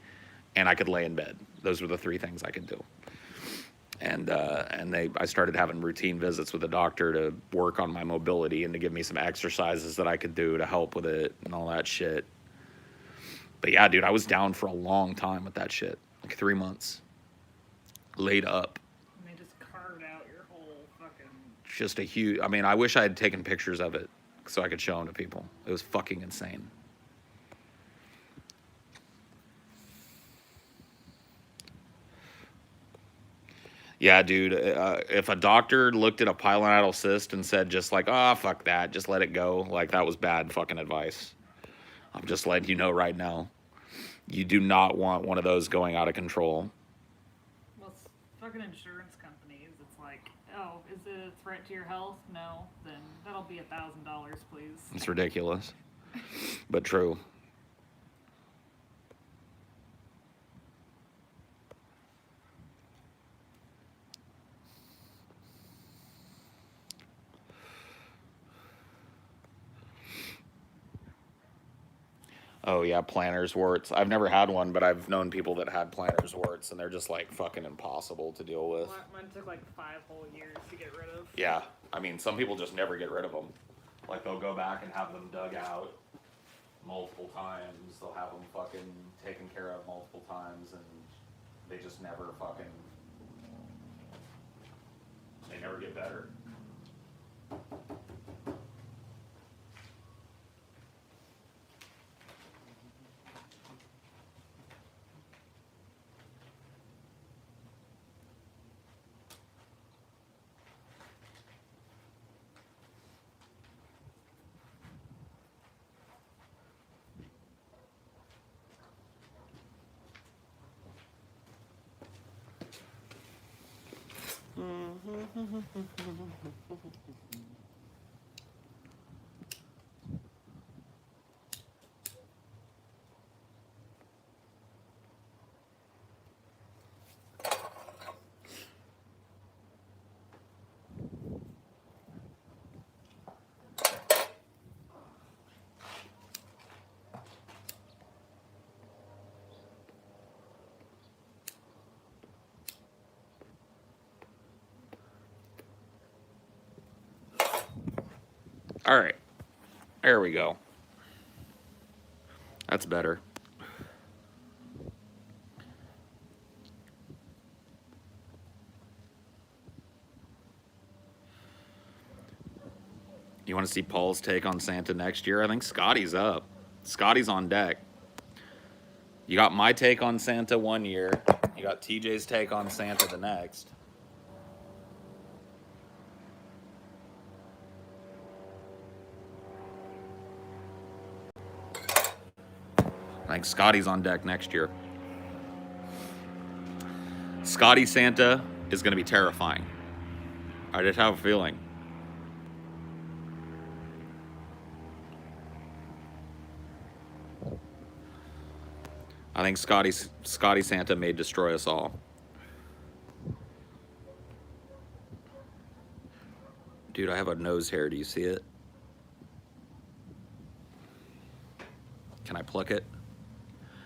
S1: and I could lay in bed. Those were the three things I could do. And I started having routine visits with the doctor to work on my mobility and to give me some exercises that I could do to help with it and all that shit. But yeah, dude, I was down for a long time with that shit. Like 3 months. Laid up.
S2: And they just carved out your whole fucking...
S1: Just a huge... I mean, I wish I had taken pictures of it so I could show them to people. It was fucking insane. Yeah, dude, if a doctor looked at a pilonidal cyst and said just like, oh, fuck that, just let it go, like that was bad fucking advice. I'm just letting you know right now. You do not want one of those going out of control.
S2: Well, it's fucking insurance companies. It's like, oh, is it a threat to your health? No. Then that'll be $1,000, please.
S1: It's ridiculous, but true. Oh yeah, planner's warts. I've never had one, but I've known people that had planner's warts, and they're just like fucking impossible to deal with.
S2: Mine took like 5 whole years to get rid of.
S1: Yeah, I mean, some people just never get rid of them. Like they'll go back and have them dug out multiple times. They'll have them fucking taken care of multiple times, and they just never fucking. They never get better. All right, there we go. That's better. You want to see Paul's take on Santa next year? I think Scotty's up. Scotty's on deck. You got my take on Santa one year. You got TJ's take on Santa the next. I think Scotty's on deck next year. Scotty Santa is going to be terrifying. I just have a feeling. I think Scotty Santa may destroy us all. Dude, I have a nose hair. Do you see it? Can I pluck it?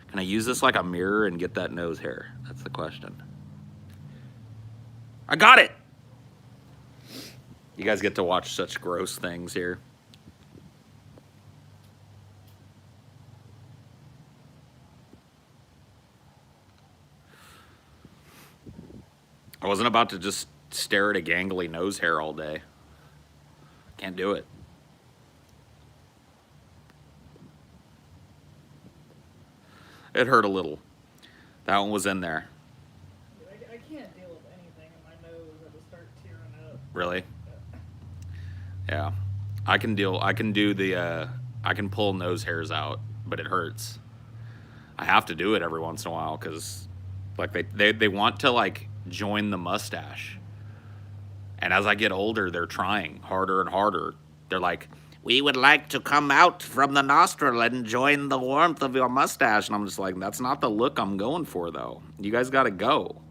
S1: Can I use this like a mirror and get that nose hair? That's the question. I got it! You guys get to watch such gross things here. I wasn't about to just stare at a gangly nose hair all day. Can't do it. It hurt a little. That one was in there.
S2: I can't deal with anything in my nose that will start tearing up.
S1: Really? Yeah. I can pull nose hairs out, but it hurts. I have to do it every once in a while because like they want to like join the mustache. And as I get older, they're trying harder and harder. They're like, we would like to come out from the nostril and join the warmth of your mustache. And I'm just like, that's not the look I'm going for, though. You guys got to go.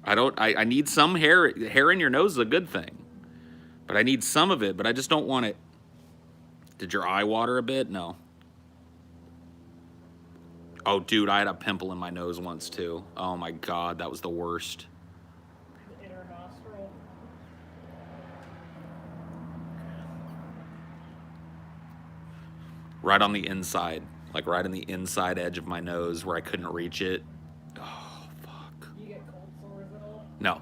S1: I need some hair. Hair in your nose is a good thing. But I need some of it, but I just don't want it. Did your eye water a bit? No. Oh, dude, I had a pimple in my nose once, too. Oh, my God, that was the worst.
S2: The inner nostril.
S1: Right on the inside. Like right on the inside edge of my nose where I couldn't reach it. Oh, fuck.
S2: You get cold sores at all?
S1: No.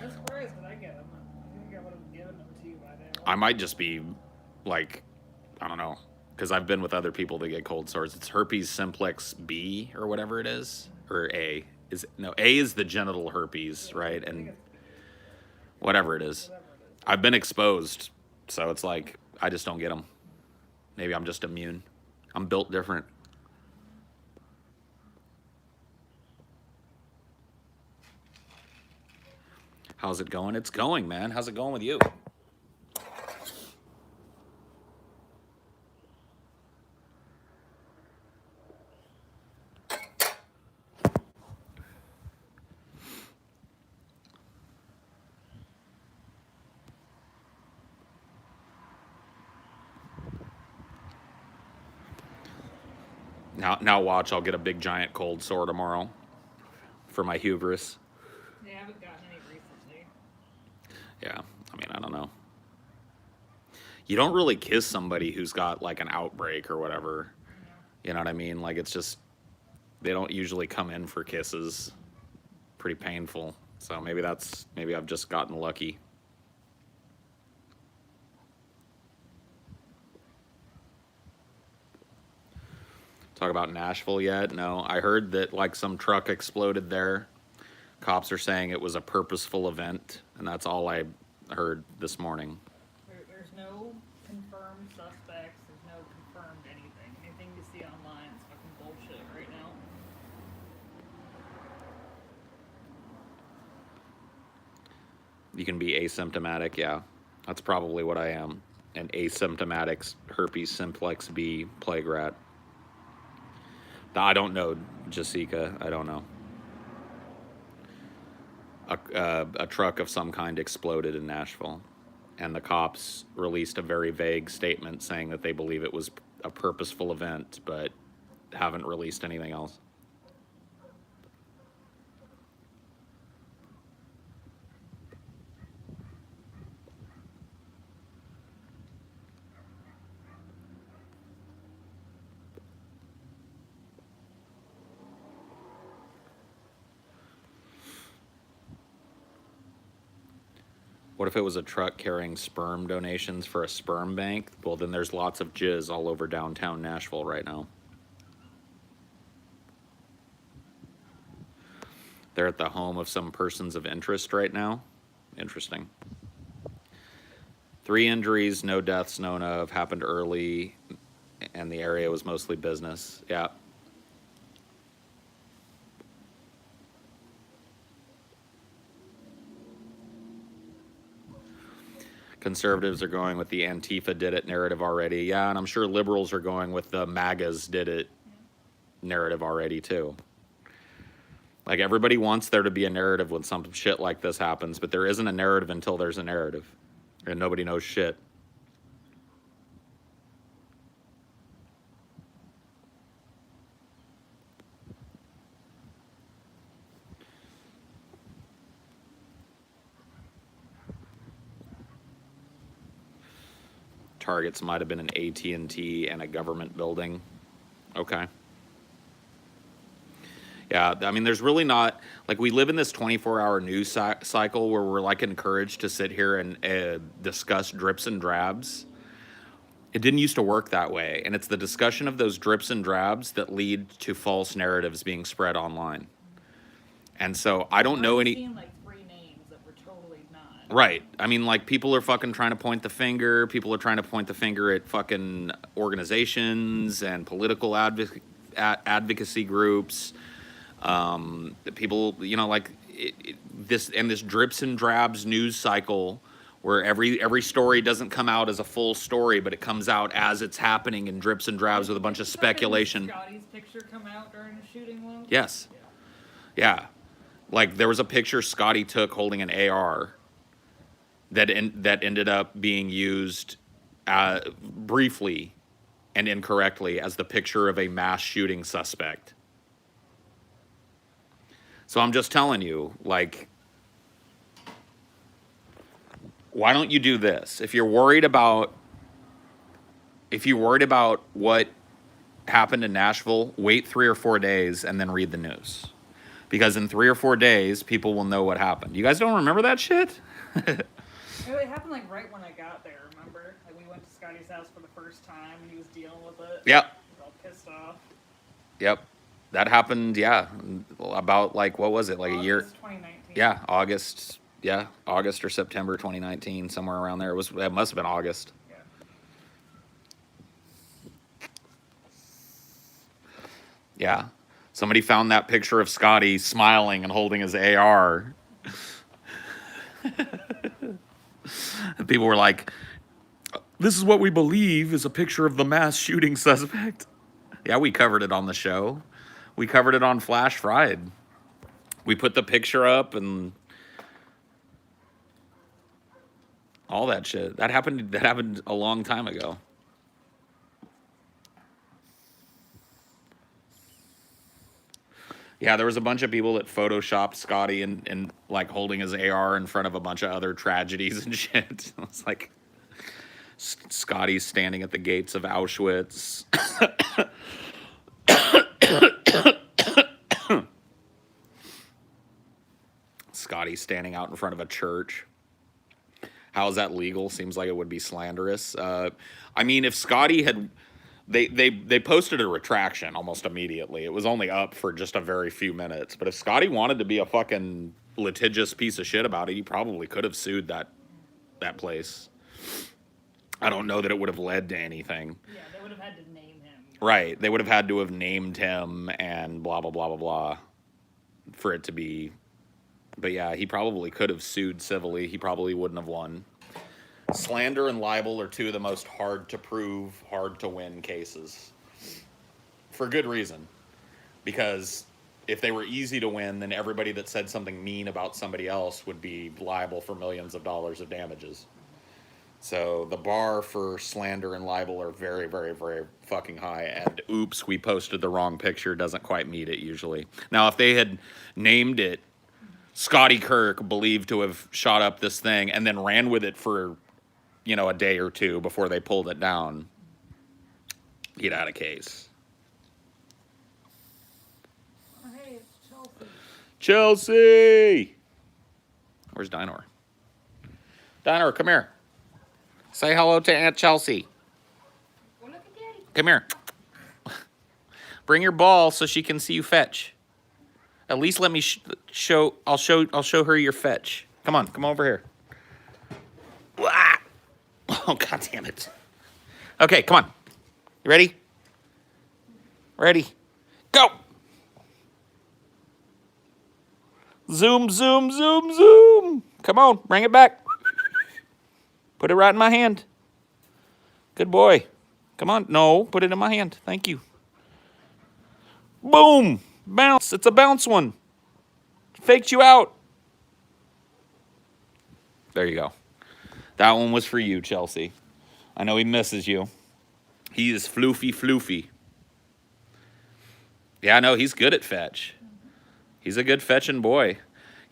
S2: I'm surprised because I get them. I think I would have given them to you by now.
S1: I might just be like, I don't know. Because I've been with other people that get cold sores. It's herpes simplex B or whatever it is. Or A. A is the genital herpes, right? And whatever it is. I've been exposed. So it's like, I just don't get them. Maybe I'm just immune. I'm built different. How's it going? It's going, man. How's it going with you? Now watch, I'll get a big giant cold sore tomorrow for my hubris.
S2: Yeah, I haven't gotten any recently.
S1: Yeah, I mean, I don't know. You don't really kiss somebody who's got like an outbreak or whatever.
S2: Yeah.
S1: You know what I mean? Like, it's just, they don't usually come in for kisses. Pretty painful. So maybe I've just gotten lucky. Talk about Nashville yet? No, I heard that like some truck exploded there. Cops are saying it was a purposeful event, and that's all I heard this morning.
S2: There's no confirmed suspects. There's no confirmed anything. Anything you see online is fucking bullshit right now.
S1: You can be asymptomatic, yeah. That's probably what I am. An asymptomatic herpes simplex B plague rat. I don't know, Jessica. I don't know. A truck of some kind exploded in Nashville, and the cops released a very vague statement saying that they believe it was a purposeful event, but haven't released anything else. What if it was a truck carrying sperm donations for a sperm bank? Well, then there's lots of jizz all over downtown Nashville right now. They're at the home of some persons of interest right now. Interesting. 3 injuries, no deaths known of, happened early, and the area was mostly business. Yeah. Conservatives are going with the Antifa did it narrative already. Yeah, and I'm sure liberals are going with the MAGAs did it narrative already too. Like, everybody wants there to be a narrative when some shit like this happens, but there isn't a narrative until there's a narrative. And nobody knows shit. Targets might have been an AT&T and a government building. Okay. Yeah, I mean, there's really not, like, we live in this 24-hour news cycle where we're, like, encouraged to sit here and discuss drips and drabs. It didn't used to work that way, and it's the discussion of those drips and drabs that lead to false narratives being spread online. And so I don't know any...
S2: I've seen, like, 3 names that were totally not.
S1: Right. I mean, like, people are fucking trying to point the finger. People are trying to point the finger at fucking organizations and political advocacy groups. People, you know, like this drips and drabs news cycle where every story doesn't come out as a full story, but it comes out as it's happening in drips and drabs with a bunch of speculation.
S2: Scotty's picture come out during a shooting once?
S1: Yes. Yeah. Like, there was a picture Scotty took holding an AR that ended up being used briefly and incorrectly as the picture of a mass shooting suspect. So I'm just telling you, like, why don't you do this? If you're worried about what happened in Nashville, wait 3 or 4 days and then read the news. Because in 3 or 4 days, people will know what happened. You guys don't remember that shit?
S2: It happened, like, right when I got there, remember? Like, we went to Scotty's house for the first time and he was dealing with it.
S1: Yep.
S2: He was all pissed off.
S1: Yep. That happened, yeah, about, like, what was it, like
S2: August
S1: a year?
S2: 2019.
S1: Yeah, August. Yeah, August or September 2019, somewhere around there. It must have been August.
S2: Yeah.
S1: Yeah. Somebody found that picture of Scotty smiling and holding his AR. And people were like, this is what we believe is a picture of the mass shooting suspect. Yeah, we covered it on the show. We covered it on Flash Fried. We put the picture up and all that shit. That happened a long time ago. Yeah, there was a bunch of people that photoshopped Scotty and like holding his AR in front of a bunch of other tragedies and shit. It's like Scotty's standing at the gates of Auschwitz. Scotty's standing out in front of a church. How is that legal? Seems like it would be slanderous. I mean, if Scotty had, they posted a retraction almost immediately. It was only up for just a very few minutes. But if Scotty wanted to be a fucking litigious piece of shit about it, he probably could have sued that place. I don't know that it would have led to anything.
S2: Yeah, they would have had to name him.
S1: Right. They would have had to have named him and blah, blah, blah, blah, blah for it to be. But yeah, he probably could have sued civilly. He probably wouldn't have won. Slander and libel are two of the most hard to prove, hard to win cases. For good reason. Because if they were easy to win, then everybody that said something mean about somebody else would be liable for millions of dollars of damages. So the bar for slander and libel are very, very, very fucking high. And oops, we posted the wrong picture doesn't quite meet it usually. Now, if they had named it Scotty Kirk, believed to have shot up this thing, and then ran with it for, you know, a day or two before they pulled it down, he'd had a case.
S2: Oh, hey, it's Chelsea.
S1: Chelsea! Where's Dinor? Dinor, come here. Say hello to Aunt Chelsea.
S2: Oh, look at Daddy.
S1: Come here. Bring your ball so she can see you fetch. At least let me show. I'll show her your fetch. Come on, come over here. Wah! Oh, God damn it. Okay, come on. You ready? Ready? Go! Zoom, zoom, zoom, zoom. Come on, bring it back. Put it right in my hand. Good boy. Come on. No, put it in my hand. Thank you. Boom. Bounce. It's a bounce one. Faked you out. There you go. That one was for you, Chelsea. I know he misses you. He is floofy, floofy. Yeah, no, he's good at fetch. He's a good fetching boy.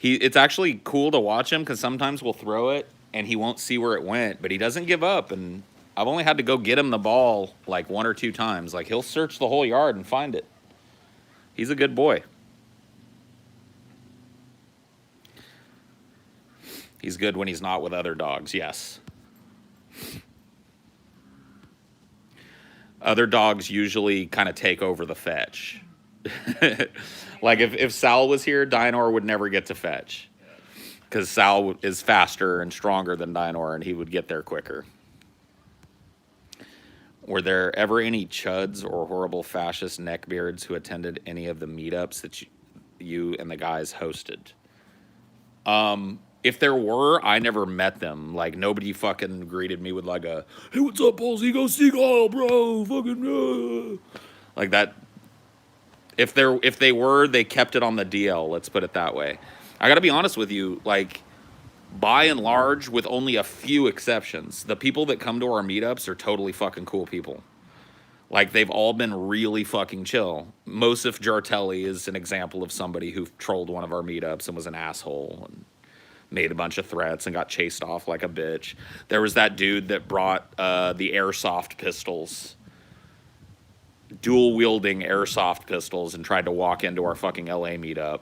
S1: It's actually cool to watch him because sometimes we'll throw it and he won't see where it went, but he doesn't give up. And I've only had to go get him the ball like 1 or 2 times. Like, he'll search the whole yard and find it. He's a good boy. He's good when he's not with other dogs, yes. Other dogs usually kind of take over the fetch. Like if Sal was here, Dinor would never get to fetch. Because Sal is faster and stronger than Dinor, and he would get there quicker. Were there ever any chuds or horrible fascist neckbeards who attended any of the meetups that you and the guys hosted? If there were, I never met them. Like, nobody fucking greeted me with like a, hey, what's up, Paul Seagull, Seagull, bro, fucking, like that. If they were, they kept it on the DL, let's put it that way. I gotta be honest with you, like, by and large, with only a few exceptions, the people that come to our meetups are totally fucking cool people. Like, they've all been really fucking chill. Mosif Jartelli is an example of somebody who trolled one of our meetups and was an asshole and made a bunch of threats and got chased off like a bitch. There was that dude that brought the airsoft pistols, dual-wielding airsoft pistols, and tried to walk into our fucking LA meetup.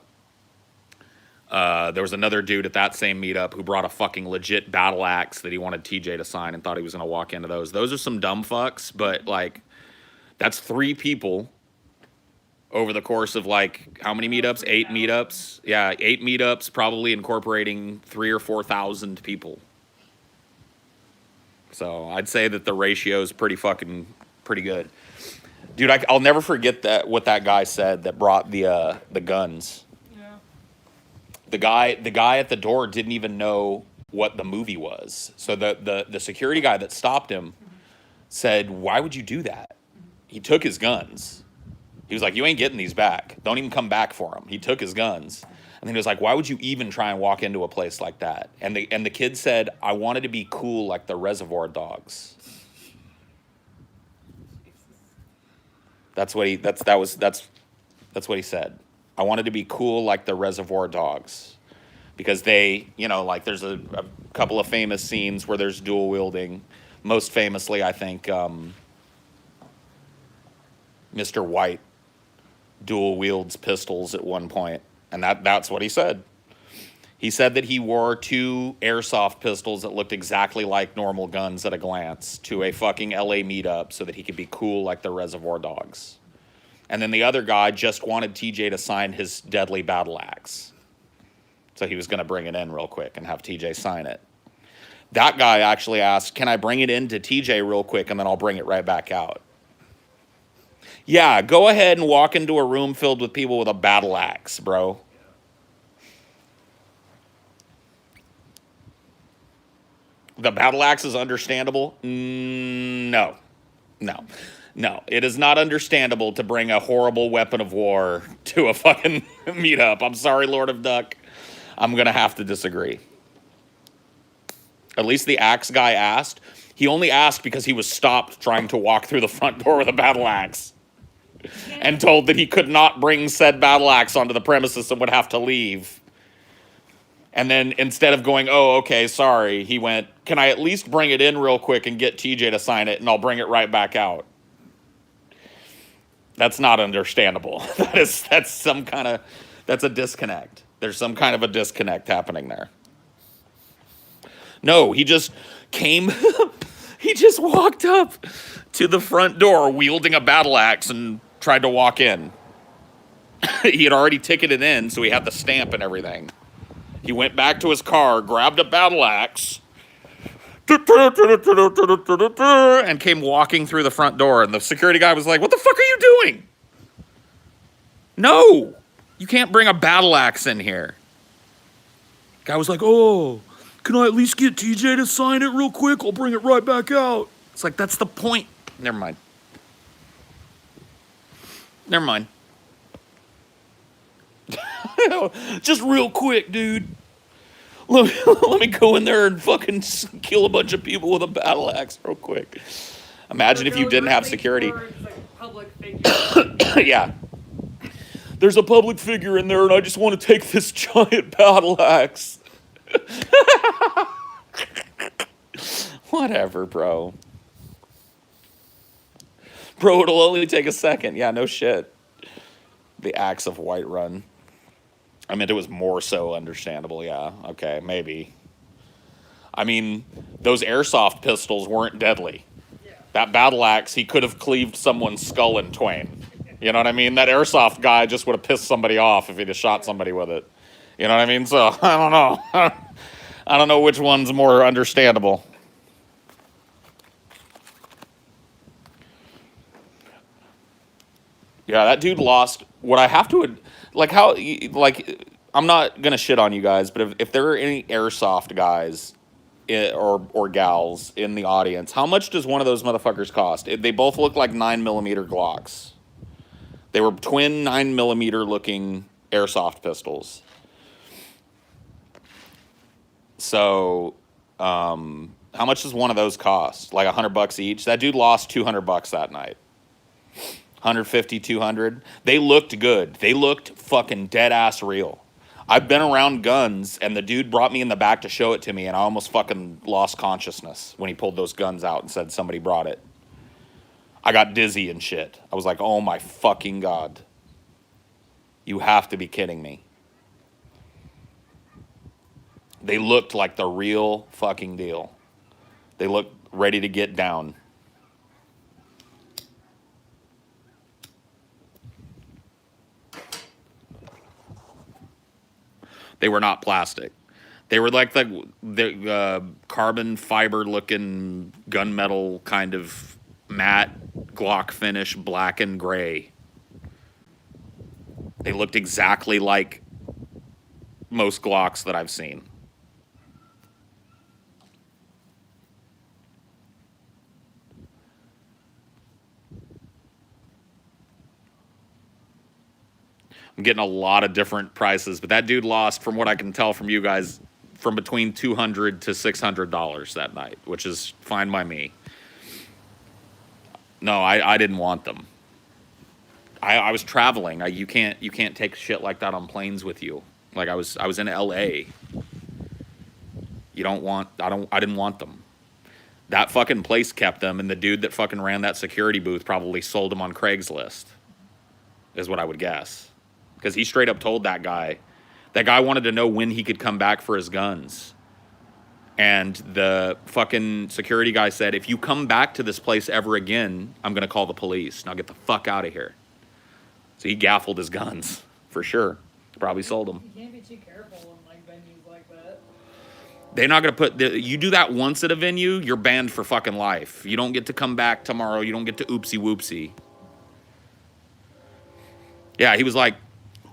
S1: There was another dude at that same meetup who brought a fucking legit battle axe that he wanted TJ to sign and thought he was going to walk into those. Those are some dumb fucks, but, like, that's 3 people over the course of, like, how many meetups? 8 meetups? Yeah, 8 meetups, probably incorporating 3,000 or 4,000 people. So I'd say that the ratio is pretty good. Dude, I'll never forget what that guy said that brought the guns. The guy at the door didn't even know what the movie was. So the security guy that stopped him said, "Why would you do that?" He took his guns. He was like, "You ain't getting these back. Don't even come back for them." He took his guns. And then he was like, "Why would you even try and walk into a place like that?" And the kid said, "I wanted to be cool like the Reservoir Dogs." That's what he said. I wanted to be cool like the Reservoir Dogs. Because they, you know, like there's a couple of famous scenes where there's dual wielding. Most famously, I think Mr. White dual wields pistols at one point, and that's what he said. He said that he wore 2 airsoft pistols that looked exactly like normal guns at a glance to a fucking LA meetup so that he could be cool like the Reservoir Dogs. And then the other guy just wanted TJ to sign his deadly battle axe. So he was going to bring it in real quick and have TJ sign it. That guy actually asked, can I bring it in to TJ real quick and then I'll bring it right back out? Yeah, go ahead and walk into a room filled with people with a battle axe, bro. The battle axe is understandable? No. No. No. It is not understandable to bring a horrible weapon of war to a fucking meetup. I'm sorry, Lord of Duck. I'm going to have to disagree. At least the axe guy asked. He only asked because he was stopped trying to walk through the front door with a battle axe. And told that he could not bring said battle axe onto the premises and would have to leave. And then instead of going, oh, okay, sorry, he went, can I at least bring it in real quick and get TJ to sign it and I'll bring it right back out? That's not understandable. That's a disconnect. There's some kind of a disconnect happening there. No, he just came, he just walked up to the front door wielding a battle axe and tried to walk in. He had already ticketed in, so he had the stamp and everything. He went back to his car, grabbed a battle axe, and came walking through the front door. And the security guy was like, what the fuck are you doing? No, you can't bring a battle axe in here. Guy was like, oh, can I at least get TJ to sign it real quick? I'll bring it right back out. It's like, that's the point. Never mind. Never mind. Just real quick, dude. Let me go in there and fucking kill a bunch of people with a battle axe real quick. Imagine if you didn't have security.
S2: Public figure.
S1: Yeah. There's a public figure in there and I just want to take this giant battle axe. Whatever, bro. Bro, it'll only take a second. Yeah, no shit. The Axe of Whiterun. I meant it was more so understandable, yeah. Okay, maybe. I mean, those airsoft pistols weren't deadly.
S2: Yeah.
S1: That battle axe, he could have cleaved someone's skull in twain. You know what I mean? That airsoft guy just would have pissed somebody off if he'd have shot somebody with it. You know what I mean? So, I don't know. I don't know which one's more understandable. Yeah, that dude lost. What I have to, like, how, like, I'm not gonna shit on you guys, but if there are any airsoft guys or gals in the audience, how much does one of those motherfuckers cost? They both look like 9mm Glocks. They were twin 9mm looking airsoft pistols. So, how much does one of those cost? Like $100 each? That dude lost $200 that night. 150, 200. They looked good. They looked fucking dead ass real. I've been around guns, and the dude brought me in the back to show it to me, and I almost fucking lost consciousness when he pulled those guns out and said somebody brought it. I got dizzy and shit. I was like, oh my fucking God. You have to be kidding me. They looked like the real fucking deal. They looked ready to get down. They were not plastic. They were like the carbon fiber looking gunmetal kind of matte Glock finish, black and gray. They looked exactly like most Glocks that I've seen. I'm getting a lot of different prices, but that dude lost, from what I can tell from you guys, from between $200 to $600 that night, which is fine by me. No, I didn't want them. I was traveling. You can't take shit like that on planes with you. Like I was in LA. I didn't want them. That fucking place kept them, and the dude that fucking ran that security booth probably sold them on Craigslist, is what I would guess. Because he straight up told that guy wanted to know when he could come back for his guns. And the fucking security guy said, if you come back to this place ever again, I'm going to call the police. Now get the fuck out of here. So he gaffled his guns, for sure. Probably sold them.
S2: You can't be too careful in like venues like that.
S1: They're not going to put... You do that once at a venue, you're banned for fucking life. You don't get to come back tomorrow. You don't get to oopsie whoopsie. Yeah, he was like,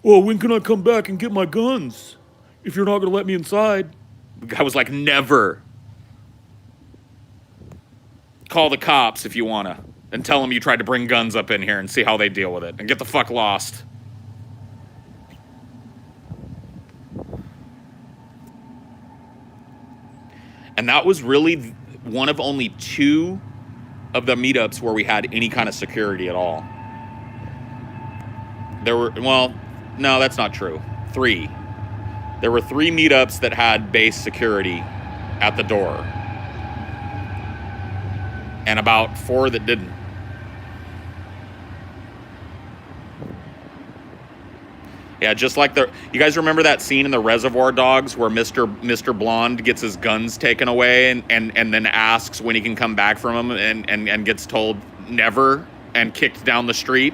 S1: oh, when can I come back and get my guns? If you're not going to let me inside. The guy was like, never. Call the cops if you want to. And tell them you tried to bring guns up in here and see how they deal with it. And get the fuck lost. And that was really one of only 2 of the meetups where we had any kind of security at all. There were, well, no, that's not true. 3. There were 3 meetups that had base security at the door. And about 4 that didn't. Yeah, just like you guys remember that scene in the Reservoir Dogs where Mr. Blonde gets his guns taken away and then asks when he can come back from them and gets told never and kicked down the street?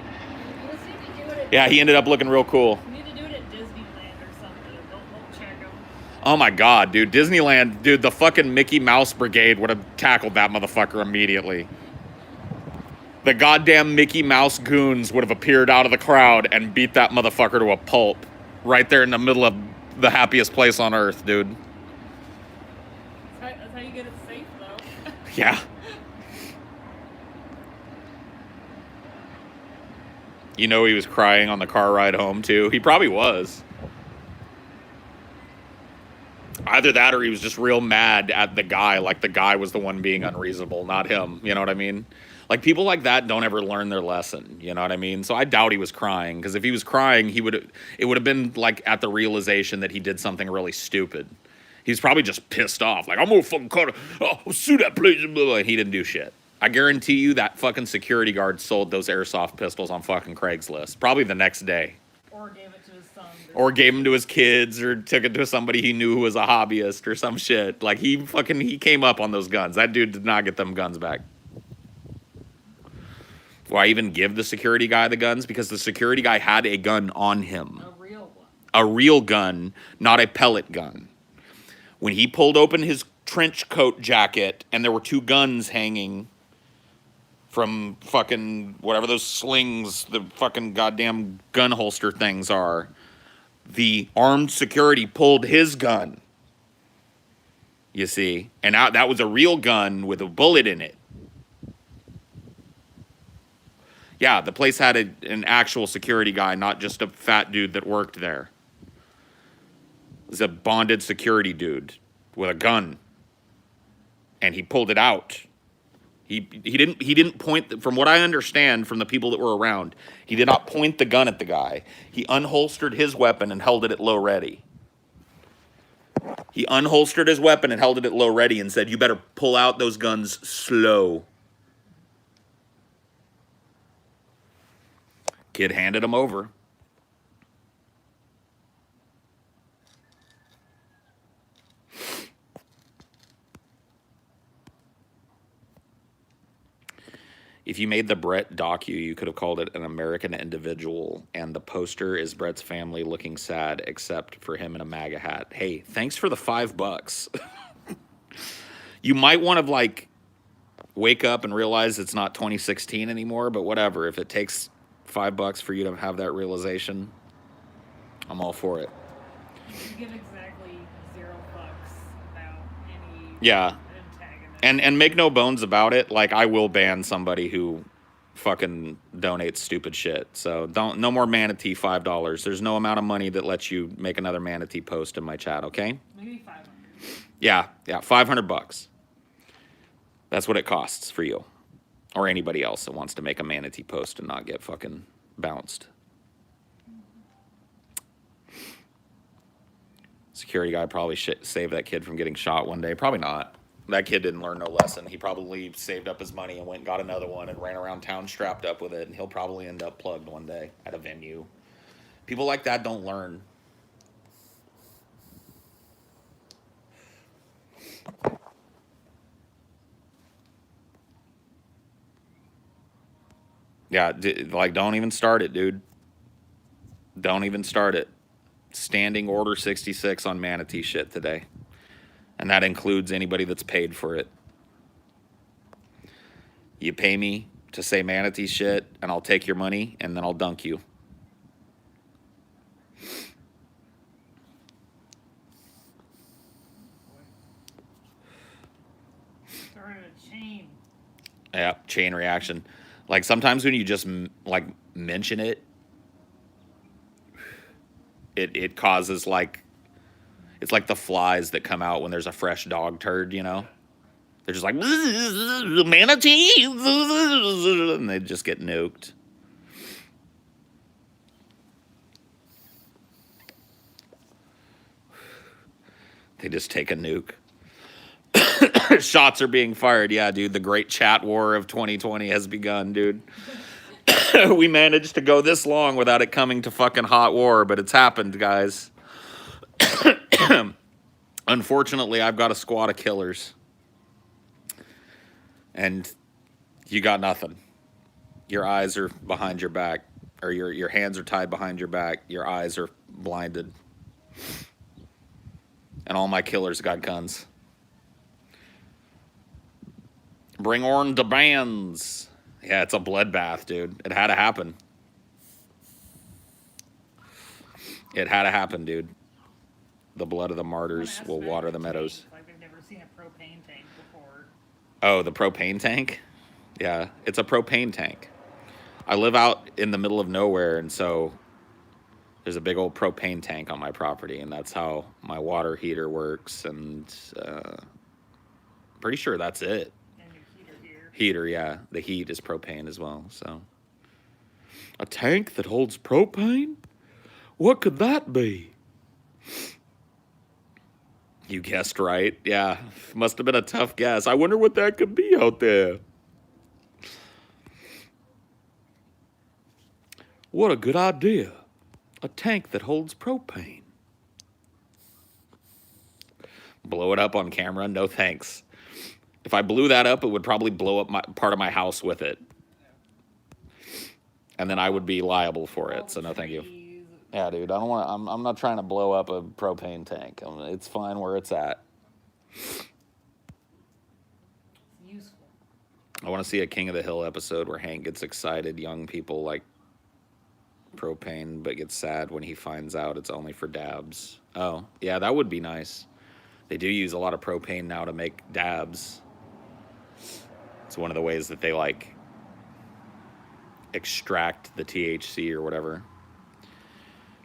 S1: Yeah, he ended up looking real cool.
S2: You need to do it at Disneyland or something. Don't check them.
S1: Oh my God, dude. Disneyland, dude, the fucking Mickey Mouse Brigade would have tackled that motherfucker immediately. The goddamn Mickey Mouse goons would have appeared out of the crowd and beat that motherfucker to a pulp. Right there in the middle of the happiest place on earth, dude.
S2: That's how you get it safe, though.
S1: Yeah. You know he was crying on the car ride home, too. He probably was. Either that or he was just real mad at the guy, like the guy was the one being unreasonable, not him. You know what I mean? Like, people like that don't ever learn their lesson. You know what I mean? So I doubt he was crying, because if he was crying, it would have been, like, at the realization that he did something really stupid. He was probably just pissed off. Like, I'm gonna fucking cut it. Oh, sue that place. He didn't do shit. I guarantee you that fucking security guard sold those airsoft pistols on fucking Craigslist. Probably the next day.
S2: Or gave it to his son.
S1: Or gave them to his kids, or took it to somebody he knew who was a hobbyist or some shit. Like, he came up on those guns. That dude did not get them guns back. Why even give the security guy the guns? Because the security guy had a gun on him.
S2: A real one.
S1: A real gun, not a pellet gun. When he pulled open his trench coat jacket and there were 2 guns hanging from fucking whatever those slings, the fucking goddamn gun holster things are, the armed security pulled his gun. You see? And that was a real gun with a bullet in it. Yeah, the place had an actual security guy, not just a fat dude that worked there. It was a bonded security dude with a gun. And he pulled it out. He didn't point, from what I understand from the people that were around, he did not point the gun at the guy. He unholstered his weapon and held it at low ready. He unholstered his weapon and held it at low ready and said, you better pull out those guns slow. Kid handed him over. If you made the Brett docu, you could have called it An American Individual, and the poster is Brett's family looking sad, except for him in a MAGA hat. Hey, thanks for the $5. You might want to, like, wake up and realize it's not 2016 anymore, but whatever. If it takes $5 for you to have that realization, I'm all for it.
S2: You give exactly $0 about any
S1: Yeah.
S2: antagonist.
S1: And make no bones about it, like, I will ban somebody who fucking donates stupid shit. So no more Manatee $5. There's no amount of money that lets you make another Manatee post in my chat, okay?
S2: Maybe 500.
S1: Yeah, $500. That's what it costs for you. Or anybody else that wants to make a Manatee post and not get fucking bounced. Security guy probably saved that kid from getting shot one day. Probably not. That kid didn't learn no lesson. He probably saved up his money and went and got another one and ran around town strapped up with it. And he'll probably end up plugged one day at a venue. People like that don't learn. Yeah, like, don't even start it, dude. Don't even start it. Standing order 66 on manatee shit today. And that includes anybody that's paid for it. You pay me to say manatee shit, and I'll take your money, and then I'll dunk you.
S2: Started a chain.
S1: Yeah, chain reaction. Like, sometimes when you just, like, mention it, it causes, like, it's like the flies that come out when there's a fresh dog turd, you know? They're just like, manatee, and they just get nuked. They just take a nuke. Shots are being fired. Yeah, dude, the great chat war of 2020 has begun, dude. We managed to go this long without it coming to fucking hot war, but it's happened, guys. Unfortunately, I've got a squad of killers. And you got nothing. Your eyes are behind your back, or your hands are tied behind your back. Your eyes are blinded. And all my killers got guns. Bring on the bands. Yeah, it's a bloodbath, dude. It had to happen. It had to happen, dude. The blood of the martyrs will water the meadows.
S2: Like I've never seen a propane tank before.
S1: Oh, the propane tank? Yeah, it's a propane tank. I live out in the middle of nowhere, and so there's a big old propane tank on my property, and that's how my water heater works, and pretty sure that's it.
S2: And your heater here.
S1: Heater, yeah. The heat is propane as well, so. A tank that holds propane? What could that be? You guessed right. Yeah, must have been a tough guess. I wonder what that could be out there. What a good idea. A tank that holds propane. Blow it up on camera? No thanks. If I blew that up, it would probably blow up part of my house with it. And then I would be liable for it, so no thank you. Yeah, dude, I don't want to, I'm not trying to blow up a propane tank. It's fine where it's at.
S2: Useful.
S1: I want to see a King of the Hill episode where Hank gets excited. Young people like propane, but gets sad when he finds out it's only for dabs. Oh, yeah, that would be nice. They do use a lot of propane now to make dabs. It's one of the ways that they, like, extract the THC or whatever.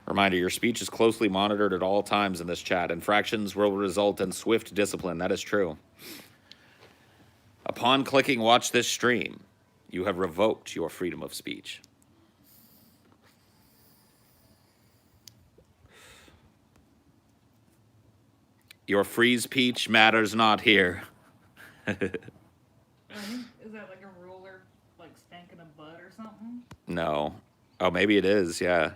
S1: Reminder, your speech is closely monitored at all times in this chat. Infractions will result in swift discipline. That is true. Upon clicking watch this stream, you have revoked your freedom of speech. Your free speech matters not here.
S2: Is that like a ruler, like spanking a butt or something?
S1: No. Oh, maybe it is, yeah.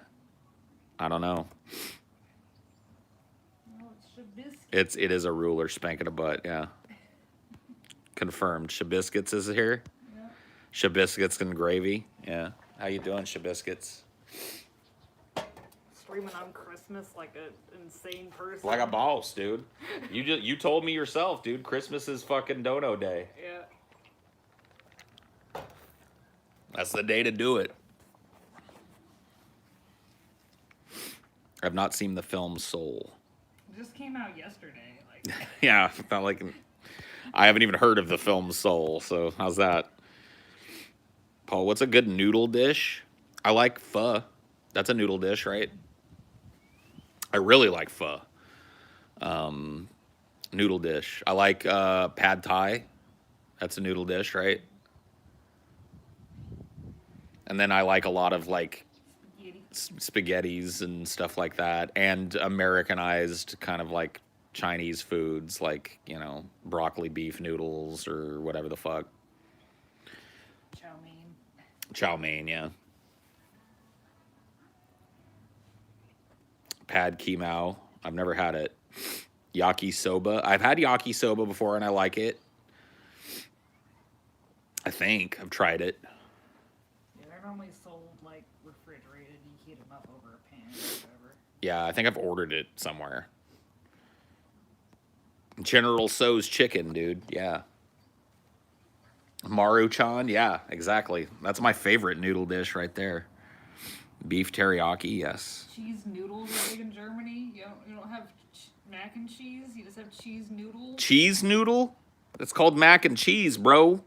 S1: I don't know.
S2: Well, it's Shabiscuit.
S1: It is a ruler spanking a butt, yeah. Confirmed. Shabiscuits is here.
S2: Yeah.
S1: Shabiscuits and gravy. Yeah. How you doing, Shabiscuits?
S2: Screaming on Christmas like an insane person.
S1: Like a boss, dude. You told me yourself, dude. Christmas is fucking dono day.
S2: Yeah.
S1: That's the day to do it. I've not seen the film Soul.
S2: It just came out yesterday. Like.
S1: Yeah, not like I haven't even heard of the film Soul. So how's that, Paul? What's a good noodle dish? I like pho. That's a noodle dish, right? I really like pho. Noodle dish. I like pad thai. That's a noodle dish, right? And then I like a lot of like
S2: Spaghetti.
S1: spaghettis and stuff like that, and Americanized kind of like Chinese foods, like, you know, broccoli beef noodles or whatever the fuck.
S2: Chow mein.
S1: Chow mein, yeah. Pad Kimao. I've never had it. Yakisoba. I've had yakisoba before and I like it. I think I've tried it.
S2: Yeah, they're normally sold like refrigerated. You heat them up over a pan or whatever.
S1: Yeah, I think I've ordered it somewhere. General Tso's chicken, dude. Yeah. Maruchan. Yeah, exactly. That's my favorite noodle dish right there. Beef teriyaki. Yes.
S2: Cheese noodles are big in Germany. You don't have mac and cheese. You just have cheese noodles.
S1: Cheese noodle? That's called mac and cheese, bro.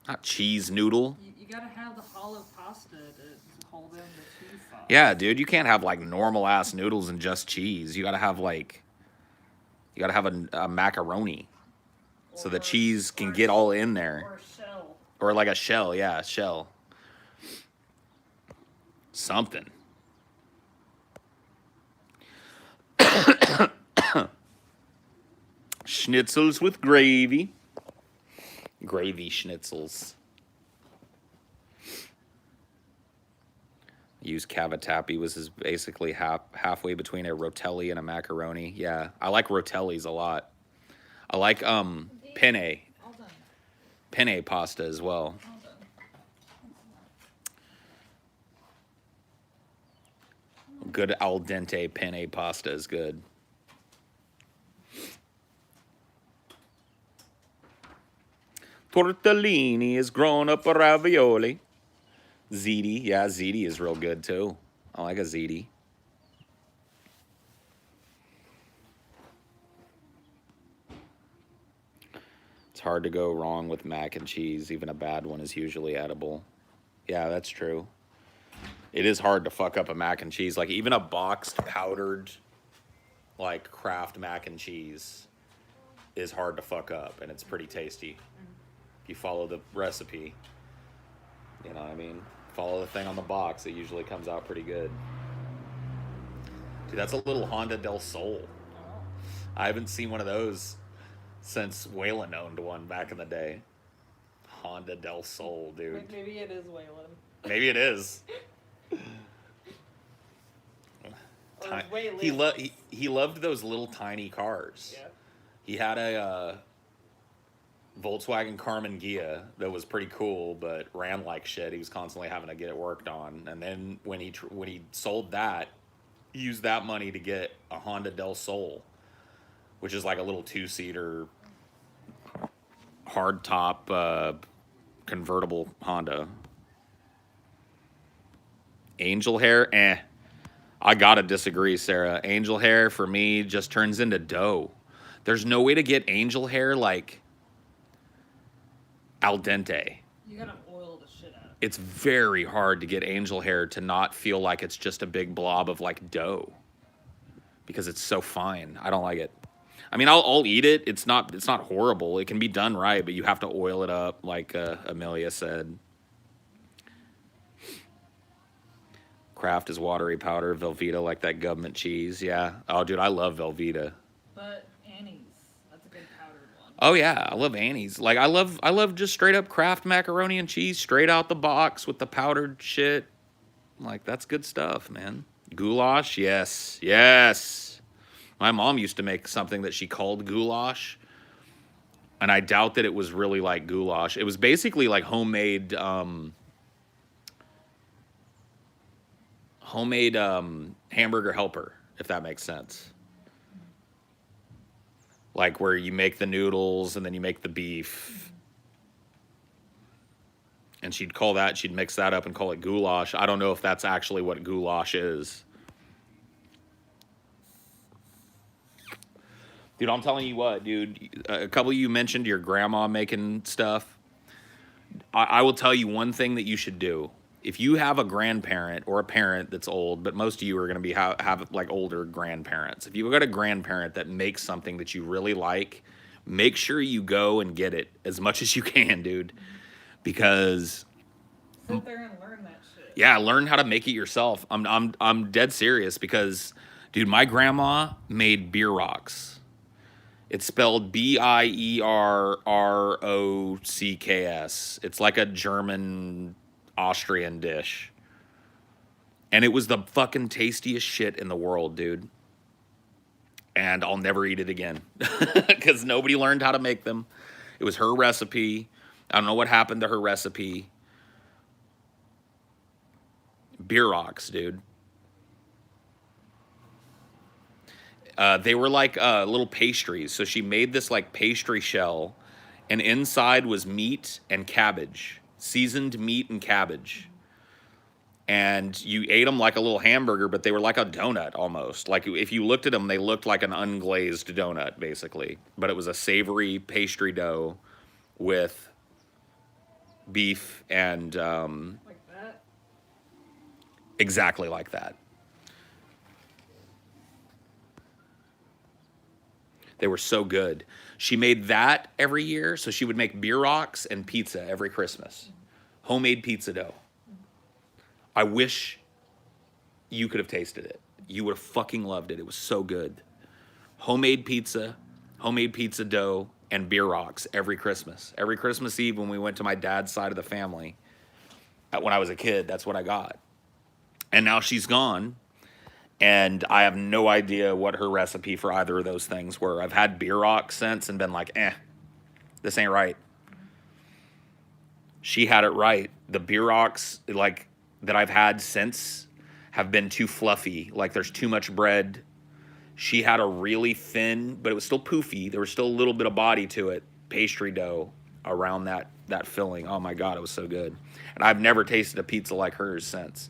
S1: Not cheese noodle.
S2: You gotta have the hollow pasta to hold in the cheese sauce.
S1: Yeah, dude, you can't have like normal ass noodles and just cheese. You gotta have a macaroni so the cheese can get all in there.
S2: Or a shell.
S1: Or like a shell, yeah, a shell. Something. Schnitzels with gravy. Gravy schnitzels. Use cavatappi was basically halfway between a rotelli and a macaroni. Yeah, I like rotellis a lot. I like penne
S2: All done.
S1: penne pasta as well.
S2: All done.
S1: Good al dente penne pasta is good. Tortellini is grown up a ravioli. Ziti, yeah, ziti is real good too. I like a ziti. It's hard to go wrong with mac and cheese. Even a bad one is usually edible. Yeah, that's true. It is hard to fuck up a mac and cheese. Like even a boxed powdered like Kraft mac and cheese is hard to fuck up, and it's pretty tasty. If you follow the recipe, you know what I mean? Follow the thing on the box, it usually comes out pretty good. Dude, that's a little Honda del Sol.
S2: Oh.
S1: I haven't seen one of those since Waylon owned one back in the day. Honda del Sol, dude.
S2: Maybe it is Waylon.
S1: Maybe it is. He loved those little tiny cars.
S2: Yeah.
S1: He had a Volkswagen Carmen Ghia that was pretty cool, but ran like shit. He was constantly having to get it worked on. And then when he sold that, he used that money to get a Honda del Sol, which is like a little 2-seater hard top convertible Honda. Angel hair, I gotta disagree, Sarah. Angel hair for me just turns into dough. There's no way to get angel hair like al dente.
S2: You gotta oil the shit out of it.
S1: It's very hard to get angel hair to not feel like it's just a big blob of like dough, because it's so fine. I don't like it. I mean, I'll eat it. It's not horrible. It can be done right, but you have to oil it up, like Amelia said. Kraft is watery powder. Velveeta like that government cheese. Yeah. Oh, dude, I love Velveeta.
S2: But Annie's, that's a good powdered one.
S1: Oh yeah, I love Annie's. Like I love just straight up Kraft macaroni and cheese, straight out the box with the powdered shit. Like that's good stuff, man. Goulash, yes, yes. My mom used to make something that she called goulash, and I doubt that it was really like goulash. It was basically like homemade hamburger helper, if that makes sense. Like where you make the noodles and then you make the beef. And she'd mix that up and call it goulash. I don't know if that's actually what goulash is. Dude, I'm telling you what, dude. A couple of you mentioned your grandma making stuff. I will tell you one thing that you should do. If you have a grandparent or a parent that's old, but most of you are going to be have like older grandparents. If you've got a grandparent that makes something that you really like, make sure you go and get it as much as you can, dude. Because
S2: Sit there and learn that shit.
S1: Yeah, learn how to make it yourself. I'm dead serious because, dude, my grandma made beer rocks. It's spelled Bierrocks. It's like a German Austrian dish. And it was the fucking tastiest shit in the world, dude. And I'll never eat it again because nobody learned how to make them. It was her recipe. I don't know what happened to her recipe. Beer rocks, dude. They were like little pastries. So she made this like pastry shell, and inside was meat and cabbage, seasoned meat and cabbage. And you ate them like a little hamburger, but they were like a donut almost. Like if you looked at them, they looked like an unglazed donut, basically. But it was a savory pastry dough with beef and
S2: Like that?
S1: exactly like that. They were so good. She made that every year, so she would make beer rocks and pizza every Christmas. Homemade pizza dough. I wish you could have tasted it. You would have fucking loved it. It was so good. Homemade pizza dough, and beer rocks every Christmas. Every Christmas Eve when we went to my dad's side of the family, when I was a kid, that's what I got. And now she's gone, and I have no idea what her recipe for either of those things were. I've had beer rocks since and been like, this ain't right. She had it right. The beer rocks, like, that I've had since have been too fluffy. Like there's too much bread. She had a really thin, but it was still poofy. There was still a little bit of body to it. Pastry dough around that filling. Oh my God, it was so good. And I've never tasted a pizza like hers since.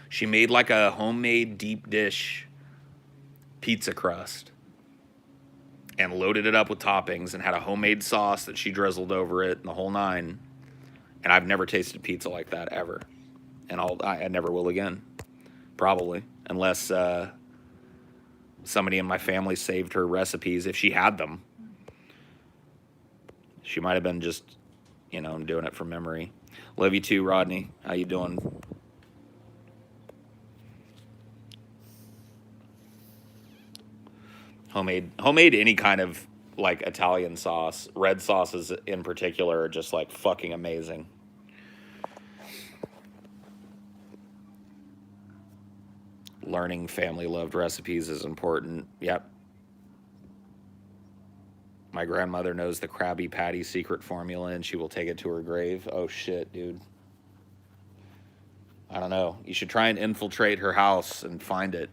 S1: She made like a homemade deep dish pizza crust and loaded it up with toppings and had a homemade sauce that she drizzled over it and the whole nine. And I've never tasted pizza like that ever. And I never will again, probably, unless somebody in my family saved her recipes. If she had them, she might have been just, doing it from memory. Love you too, Rodney. How you doing? Homemade any kind of like Italian sauce, red sauces in particular, are just like fucking amazing. Learning family-loved recipes is important. Yep. My grandmother knows the Krabby Patty secret formula, and she will take it to her grave. Oh, shit, dude. I don't know. You should try and infiltrate her house and find it.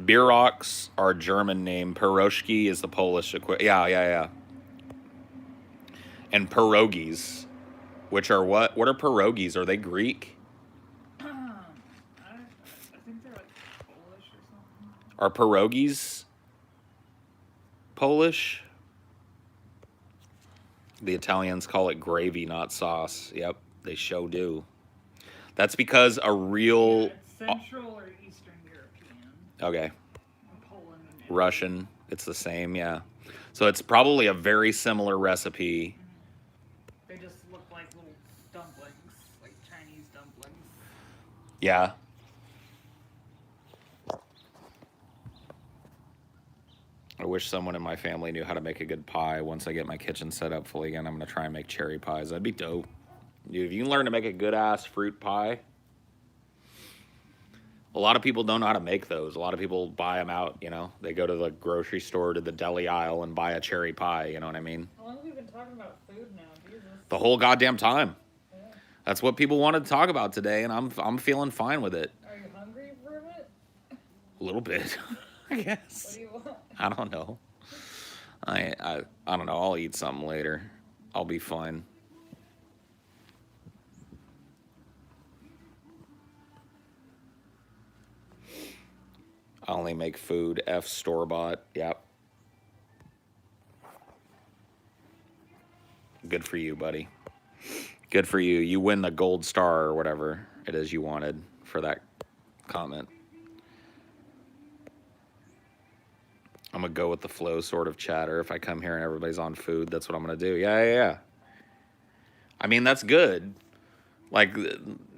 S1: Beer rocks are a German name. Pierogi is the Polish equivalent. Yeah. And pierogies, which are what? What are pierogies? Are they Greek?
S2: I think they're like Polish or something.
S1: Are pierogies Polish? The Italians call it gravy, not sauce. Yep, they sure do. That's because a real...
S2: Yeah, it's Central or Eastern European.
S1: Okay.
S2: Poland and Italy.
S1: Russian, it's the same, yeah. So it's probably a very similar recipe.
S2: They just look like little dumplings, like Chinese dumplings.
S1: Yeah. I wish someone in my family knew how to make a good pie. Once I get my kitchen set up fully again, I'm going to try and make cherry pies. That'd be dope. Dude, if you can learn to make a good-ass fruit pie... A lot of people don't know how to make those. A lot of people buy them out, They go to the grocery store, to the deli aisle, and buy a cherry pie, you know what I mean?
S2: How long have we been talking about food now? Jesus.
S1: The whole goddamn time.
S2: Yeah.
S1: That's what people wanted to talk about today, and I'm feeling fine with it.
S2: Are you hungry for a bit?
S1: A little bit, I guess.
S2: What do you want?
S1: I don't know. I don't know. I'll eat something later. I'll be fine. I only make food. F store-bought. Yep. Good for you, buddy. Good for you. You win the gold star or whatever it is you wanted for that comment. I'm gonna go with the flow sort of chatter. If I come here and everybody's on food, that's what I'm gonna do. Yeah. I mean, that's good. Like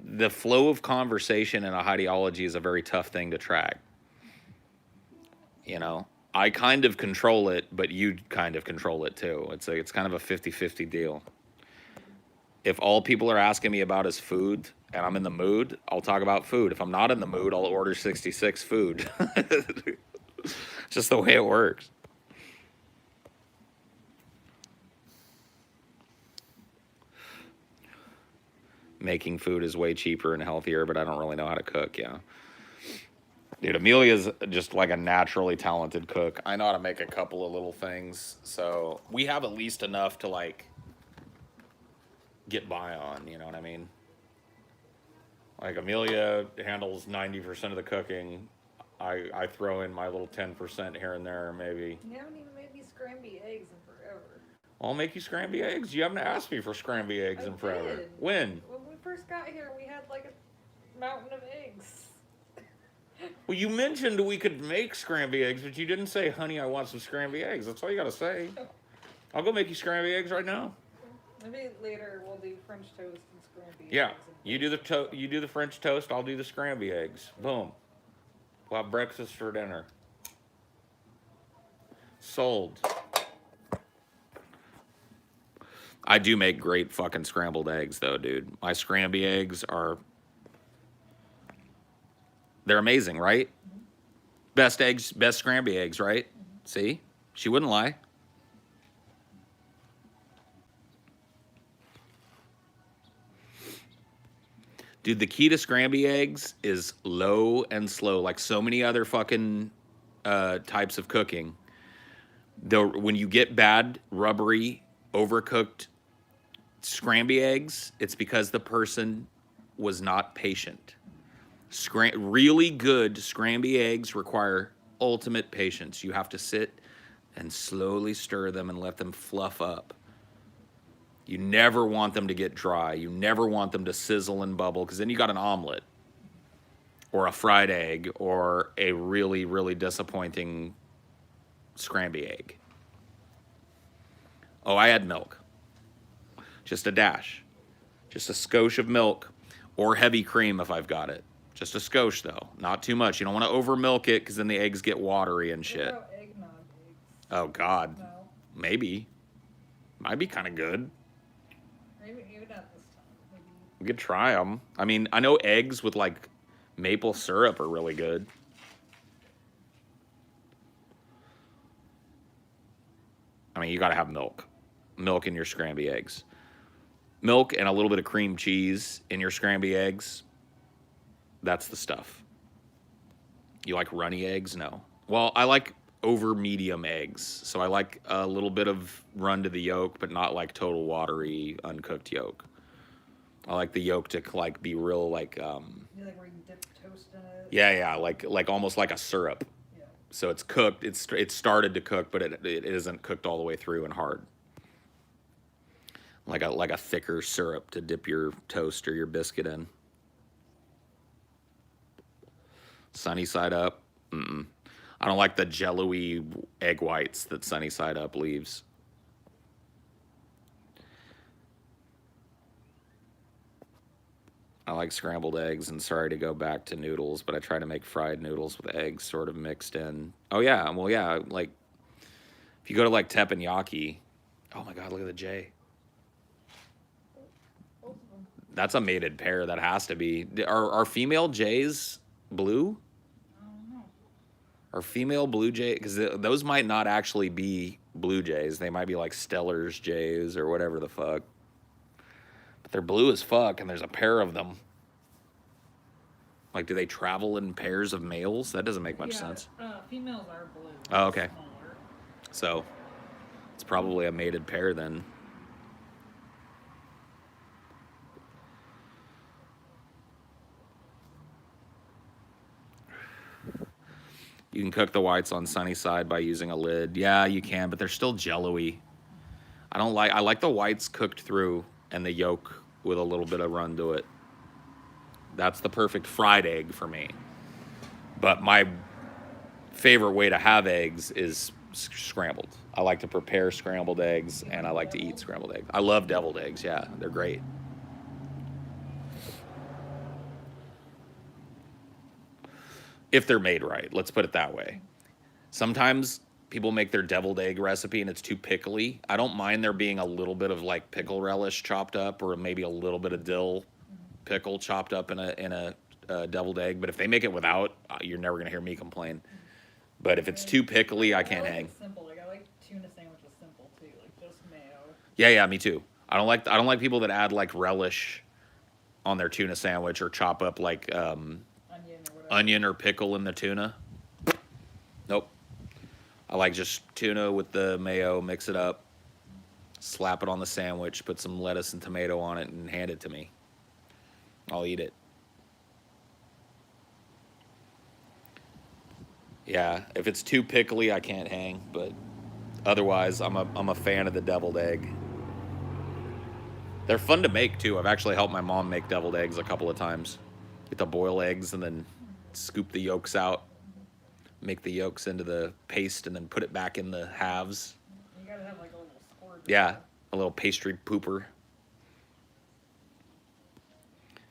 S1: the flow of conversation in a Highdeology is a very tough thing to track. You know, I kind of control it, but you kind of control it too. It's kind of a 50-50 deal. If all people are asking me about is food and I'm in the mood, I'll talk about food. If I'm not in the mood, I'll order 66 food. Just the way it works. Making food is way cheaper and healthier, but I don't really know how to cook, yeah. Dude, Amelia's just like a naturally talented cook. I know how to make a couple of little things, so we have at least enough to like get by on, you know what I mean? Like Amelia handles 90% of the cooking. I throw in my little 10% here and there, maybe.
S2: You haven't even made me scrambled eggs in forever.
S1: I'll make you scrambled eggs. You haven't asked me for scrambled eggs in forever.
S2: Did.
S1: When?
S2: When we first got here, we had like a mountain of eggs.
S1: Well, you mentioned we could make scrambled eggs, but you didn't say, honey, I want some scrambled eggs. That's all you gotta say. I'll go make you scrambled eggs right now.
S2: Maybe later we'll do French toast and scrambled
S1: Yeah,
S2: eggs.
S1: you do the French toast. I'll do the scrambled eggs. Boom. We'll have breakfast for dinner. Sold. I do make great fucking scrambled eggs, though, dude. My scrambled eggs they're amazing, right? Mm-hmm. Best eggs, best scrambled eggs, right? Mm-hmm. See? She wouldn't lie. Dude, the key to scrambled eggs is low and slow, like so many other fucking types of cooking. Though when you get bad, rubbery, overcooked scrambled eggs, it's because the person was not patient. Really good scrambled eggs require ultimate patience. You have to sit and slowly stir them and let them fluff up. You never want them to get dry. You never want them to sizzle and bubble, because then you got an omelet or a fried egg or a really, really disappointing scrambled egg. Oh, I add milk. Just a dash. Just a skosh of milk or heavy cream if I've got it. Just a skosh, though. Not too much. You don't want to over milk it, because then the eggs get watery and shit.
S2: What about eggnog eggs?
S1: Oh, God.
S2: No.
S1: Maybe. Might be kind of good.
S2: Maybe not this time. Maybe.
S1: We could try them. I mean, I know eggs with, like, maple syrup are really good. I mean, you got to have milk. Milk in your scrambled eggs. Milk and a little bit of cream cheese in your scrambled eggs. That's the stuff. You like runny eggs? No. Well, I like over medium eggs. So I like a little bit of run to the yolk, but not like total watery, uncooked yolk. I like the yolk to like be real like
S2: You like where you dip toast in it?
S1: yeah, like almost like a syrup.
S2: Yeah.
S1: So it's cooked, it's started to cook, but it isn't cooked all the way through and hard. Like a thicker syrup to dip your toast or your biscuit in. Sunny side up. I don't like the jello-y egg whites that sunny side up leaves. I like scrambled eggs, and sorry to go back to noodles, but I try to make fried noodles with eggs sort of mixed in. Oh yeah, well yeah, like if you go to like teppanyaki, oh my God, look at the J. That's a mated pair. That has to be. Are female jays blue?
S2: I don't know.
S1: Are female blue jays? Because those might not actually be blue jays. They might be like Stellar's jays or whatever the fuck. But they're blue as fuck, and there's a pair of them. Like, do they travel in pairs of males? That doesn't make much sense.
S2: Females are blue.
S1: Oh, okay.
S2: Smaller.
S1: So it's probably a mated pair then. You can cook the whites on sunny side by using a lid. Yeah, you can, but they're still jello-y. I like the whites cooked through and the yolk with a little bit of run to it. That's the perfect fried egg for me. But my favorite way to have eggs is scrambled. I like to prepare scrambled eggs, and I like to eat scrambled eggs. I love deviled eggs. Yeah, they're great. If they're made right, let's put it that way. Sometimes people make their deviled egg recipe and it's too pickly. I don't mind there being a little bit of like pickle relish chopped up, or maybe a little bit of dill pickle chopped up in a deviled egg. But if they make it without, you're never gonna hear me complain. But if it's too pickly, I can't hang.
S2: Simple. Like I like tuna sandwiches simple too, like just mayo.
S1: Yeah, me too. I don't like people that add like relish on their tuna sandwich, or chop up like onion or pickle in the tuna. Nope. I like just tuna with the mayo, mix it up, slap it on the sandwich, put some lettuce and tomato on it, and hand it to me. I'll eat it. Yeah, if it's too pickly, I can't hang, but otherwise, I'm a fan of the deviled egg. They're fun to make too. I've actually helped my mom make deviled eggs a couple of times. Get the boil eggs and then scoop the yolks out, make the yolks into the paste, and then put it back in the halves.
S2: You gotta have like a little squirt.
S1: Yeah, a little pastry pooper.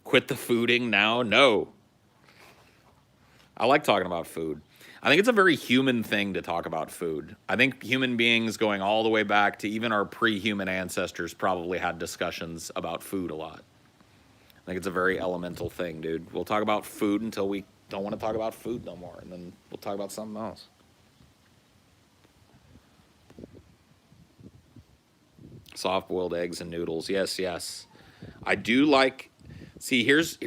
S1: Quit the fooding now? No. I like talking about food. I think it's a very human thing to talk about food. I think human beings going all the way back to even our pre-human ancestors probably had discussions about food a lot. I think it's a very elemental thing, dude. We'll talk about food until we don't want to talk about food no more, and then we'll talk about something else. Soft-boiled eggs and noodles. Yes. I do like... See, here's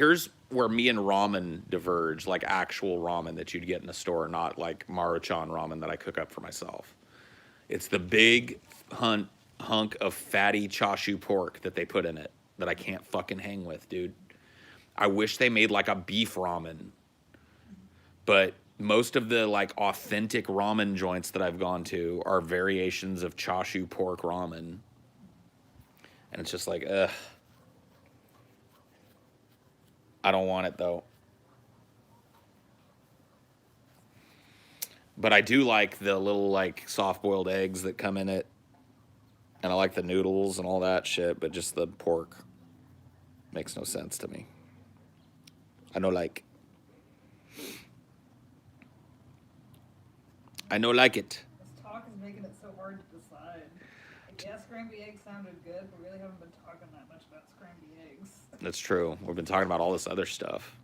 S1: where me and ramen diverge, like actual ramen that you'd get in a store, not like Maruchan ramen that I cook up for myself. It's the big hunk of fatty chashu pork that they put in it that I can't fucking hang with, dude. I wish they made like a beef ramen. But most of the like authentic ramen joints that I've gone to are variations of chashu pork ramen. And it's just like, ugh. I don't want it though. But I do like the little like soft-boiled eggs that come in it. And I like the noodles and all that shit, but just the pork makes no sense to me. I know like it.
S2: This talk is making it so hard to decide. Like, yeah, scrambled eggs sounded good, but we really haven't been talking that much about scrambled eggs.
S1: That's true. We've been talking about all this other stuff.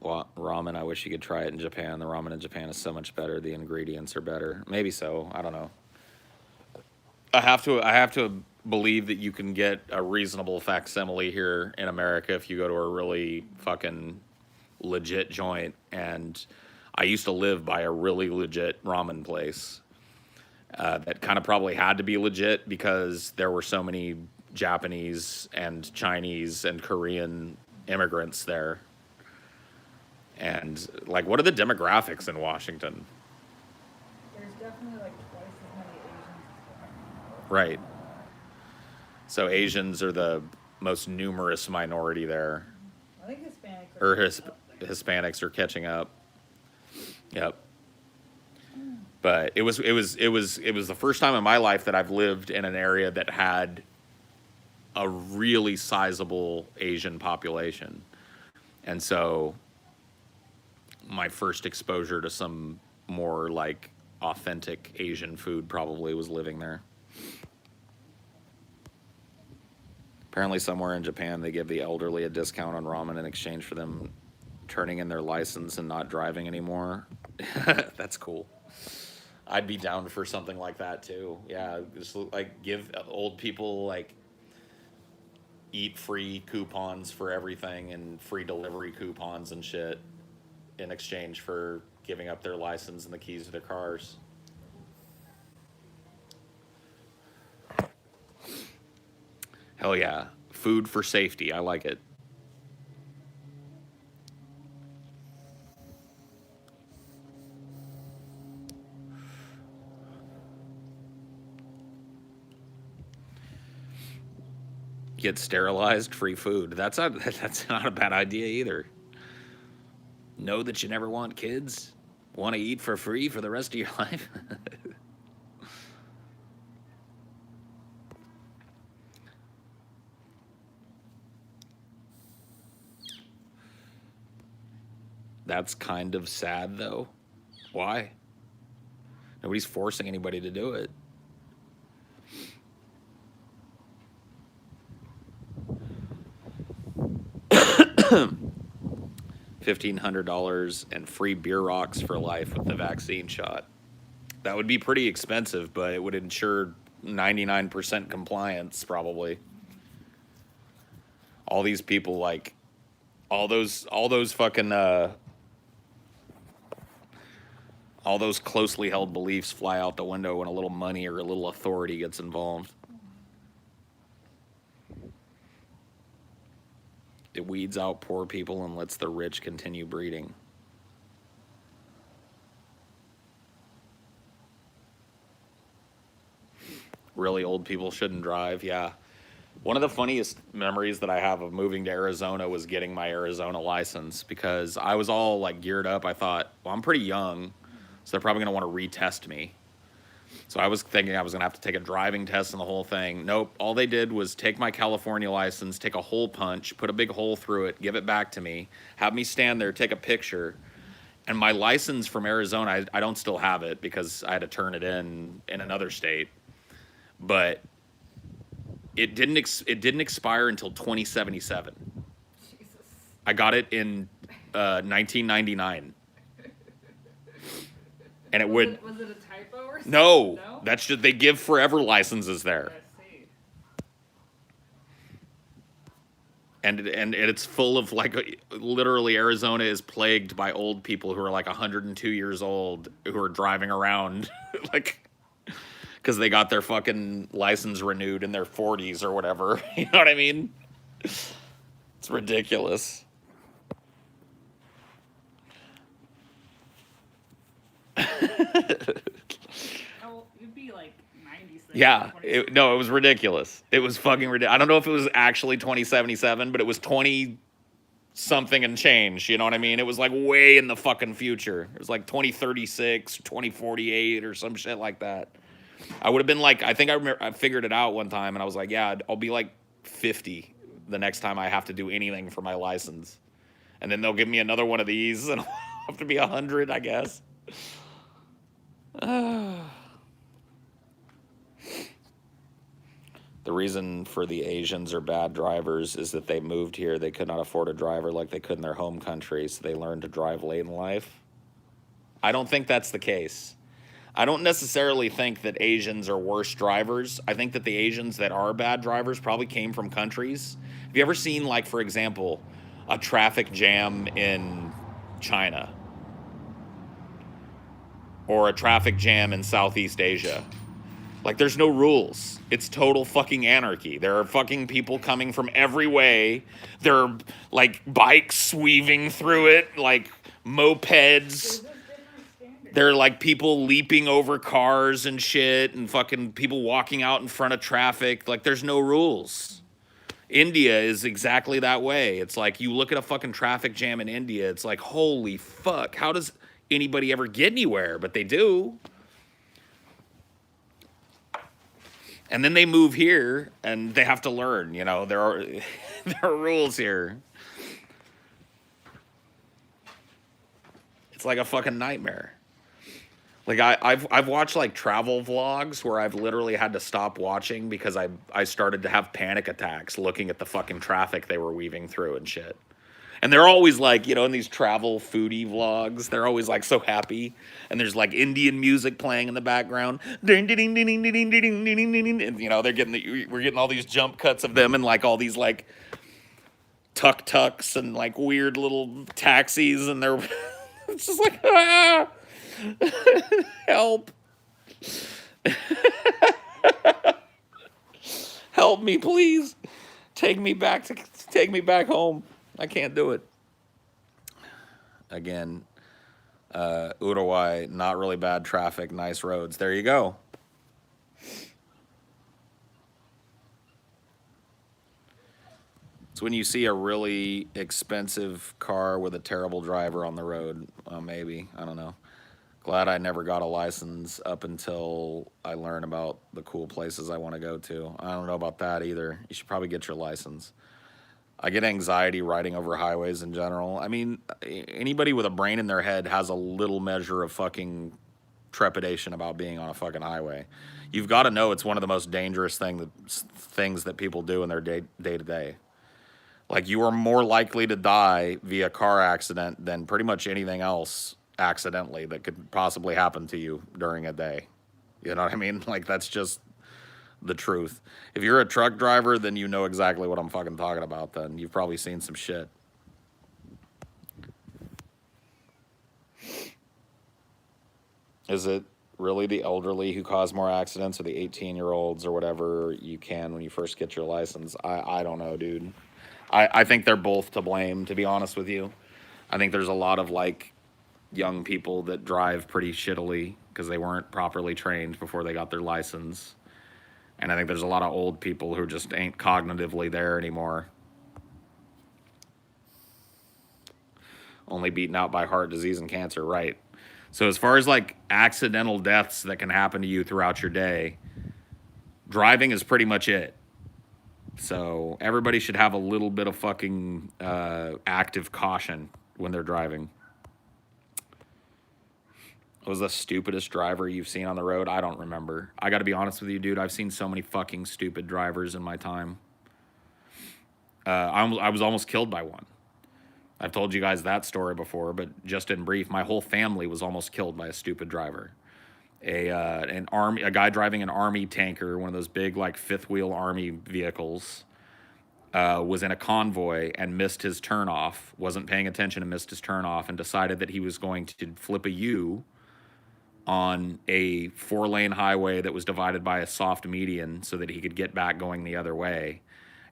S1: Well, ramen, I wish you could try it in Japan. The ramen in Japan is so much better. The ingredients are better. Maybe so. I don't know. I have to believe that you can get a reasonable facsimile here in America if you go to a really fucking legit joint. And I used to live by a really legit ramen place that kind of probably had to be legit because there were so many Japanese and Chinese and Korean immigrants there. And like, what are the demographics in Washington?
S2: There's definitely like twice as many Asians as
S1: Right. So Asians are the most numerous minority there.
S2: I think Hispanics
S1: Or
S2: are
S1: Hispanics are catching up. Yep. But it was the first time in my life that I've lived in an area that had a really sizable Asian population. And so my first exposure to some more like authentic Asian food probably was living there. Apparently somewhere in Japan they give the elderly a discount on ramen in exchange for them turning in their license and not driving anymore. That's cool. I'd be down for something like that too. Yeah, just like give old people like eat free coupons for everything and free delivery coupons and shit in exchange for giving up their license and the keys to their cars. Hell yeah. Food for safety. I like it. Get sterilized, free food. That's not a bad idea either. Know that you never want kids. Want to eat for free for the rest of your life. That's kind of sad, though. Why? Nobody's forcing anybody to do it. $1,500 and free beer rocks for life with the vaccine shot. That would be pretty expensive, but it would ensure 99% compliance, probably. All these people, like, all those fucking, all those closely held beliefs fly out the window when a little money or a little authority gets involved. It weeds out poor people and lets the rich continue breeding. Really old people shouldn't drive, yeah. One of the funniest memories that I have of moving to Arizona was getting my Arizona license, because I was all like geared up. I thought, well, I'm pretty young, so they're probably going to want to retest me. So I was thinking I was going to have to take a driving test and the whole thing. Nope. All they did was take my California license, take a hole punch, put a big hole through it, give it back to me, have me stand there, take a picture. And my license from Arizona, I don't still have it because I had to turn it in another state. But it didn't expire until 2077.
S2: Jesus.
S1: I got it in 1999. And it would...
S2: Was it a typo or something?
S1: No, that's just, they give forever licenses there.
S2: I see.
S1: And it's full of, like, literally Arizona is plagued by old people who are like 102 years old who are driving around like, because they got their fucking license renewed in their 40s or whatever. You know what I mean? It's ridiculous.
S2: Oh, you'd be like 96.
S1: Yeah, it was ridiculous. It was fucking ridiculous. I don't know if it was actually 2077, but it was 20 something and change. You know what I mean? It was like way in the fucking future. It was like 2036, 2048 or some shit like that. I would have been like, I think I figured it out one time and I was like, yeah, I'll be like 50 the next time I have to do anything for my license. And then they'll give me another one of these and I'll have to be 100, I guess. The reason for the Asians are bad drivers is that they moved here. They could not afford a driver like they could in their home country, so they learned to drive late in life. I don't think that's the case. I don't necessarily think that Asians are worse drivers. I think that the Asians that are bad drivers probably came from countries. Have you ever seen, like, for example, a traffic jam in China? Or a traffic jam in Southeast Asia? Like, there's no rules. It's total fucking anarchy. There are fucking people coming from every way. There are, like, bikes weaving through it, like mopeds. There are, like, people leaping over cars and shit, and fucking people walking out in front of traffic. Like, there's no rules. India is exactly that way. It's like, you look at a fucking traffic jam in India, it's like, holy fuck, how does anybody ever get anywhere? But they do. And then they move here, and they have to learn, you know, there are rules here. It's like a fucking nightmare. Like, I've watched, like, travel vlogs where I've literally had to stop watching because I started to have panic attacks looking at the fucking traffic they were weaving through and shit. And they're always like, you know, in these travel foodie vlogs, they're always like so happy. And there's like Indian music playing in the background. And, you know, we're getting all these jump cuts of them and like all these like tuk-tuks and like weird little taxis. And they're, it's just like, ah, help. Help me, please. Take me back home. I can't do it. Again, Uruguay, not really bad traffic, nice roads. There you go. It's when you see a really expensive car with a terrible driver on the road. Maybe. I don't know. Glad I never got a license up until I learn about the cool places I want to go to. I don't know about that either. You should probably get your license. I get anxiety riding over highways in general. I mean, anybody with a brain in their head has a little measure of fucking trepidation about being on a fucking highway. You've got to know it's one of the most dangerous things that people do in their day to day. Like, you are more likely to die via car accident than pretty much anything else accidentally that could possibly happen to you during a day. You know what I mean? Like, that's just the truth. If you're a truck driver, then you know exactly what I'm fucking talking about then. You've probably seen some shit. Is it really the elderly who cause more accidents, or the 18-year-olds or whatever you can when you first get your license? I don't know, dude. I think they're both to blame, to be honest with you. I think there's a lot of, like, young people that drive pretty shittily because they weren't properly trained before they got their license. And I think there's a lot of old people who just ain't cognitively there anymore. Only beaten out by heart disease and cancer, right? So as far as, like, accidental deaths that can happen to you throughout your day, driving is pretty much it. So everybody should have a little bit of fucking active caution when they're driving. What was the stupidest driver you've seen on the road? I don't remember. I got to be honest with you, dude. I've seen so many fucking stupid drivers in my time. I was almost killed by one. I've told you guys that story before, but just in brief, my whole family was almost killed by a stupid driver. A guy driving an army tanker, one of those big, like, fifth wheel army vehicles, was in a convoy and missed his turnoff, wasn't paying attention and missed his turnoff, and decided that he was going to flip a U on a 4-lane highway that was divided by a soft median so that he could get back going the other way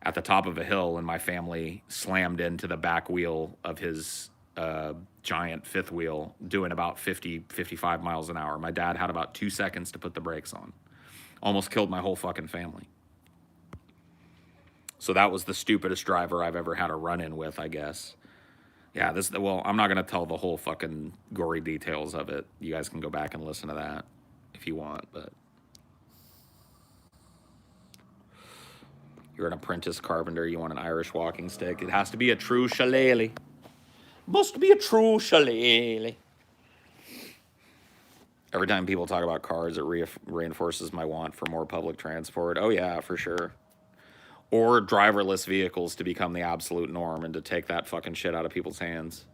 S1: at the top of a hill, and my family slammed into the back wheel of his giant fifth wheel doing about 55 miles an hour. My dad had about 2 seconds to put the brakes on. Almost killed my whole fucking family. So that was the stupidest driver I've ever had a run-in with, I guess. Yeah, well, I'm not going to tell the whole fucking gory details of it. You guys can go back and listen to that if you want, but you're an apprentice carpenter, you want an Irish walking stick. It has to be a true shillelagh. Must be a true shillelagh. Every time people talk about cars, it reinforces my want for more public transport. Oh, yeah, for sure. Or driverless vehicles to become the absolute norm and to take that fucking shit out of people's hands.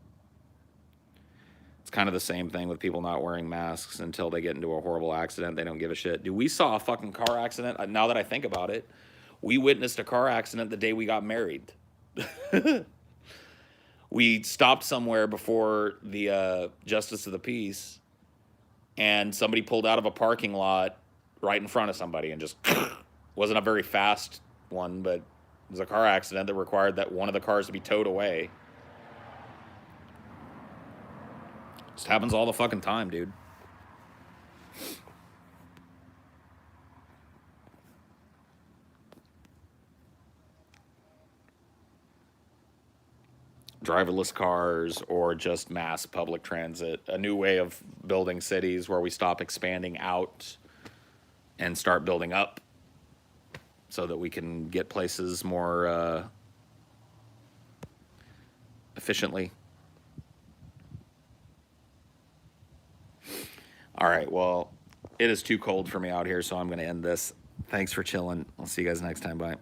S1: It's kind of the same thing with people not wearing masks until they get into a horrible accident. They don't give a shit. Dude, we saw a fucking car accident. Now that I think about it, we witnessed a car accident the day we got married. We stopped somewhere before the Justice of the Peace, and somebody pulled out of a parking lot right in front of somebody and just wasn't a very fast one, but it was a car accident that required that one of the cars to be towed away. Just happens all the fucking time, dude. Driverless cars or just mass public transit. A new way of building cities where we stop expanding out and start building up so that we can get places more efficiently. All right, well, it is too cold for me out here, so I'm going to end this. Thanks for chilling. I'll see you guys next time. Bye.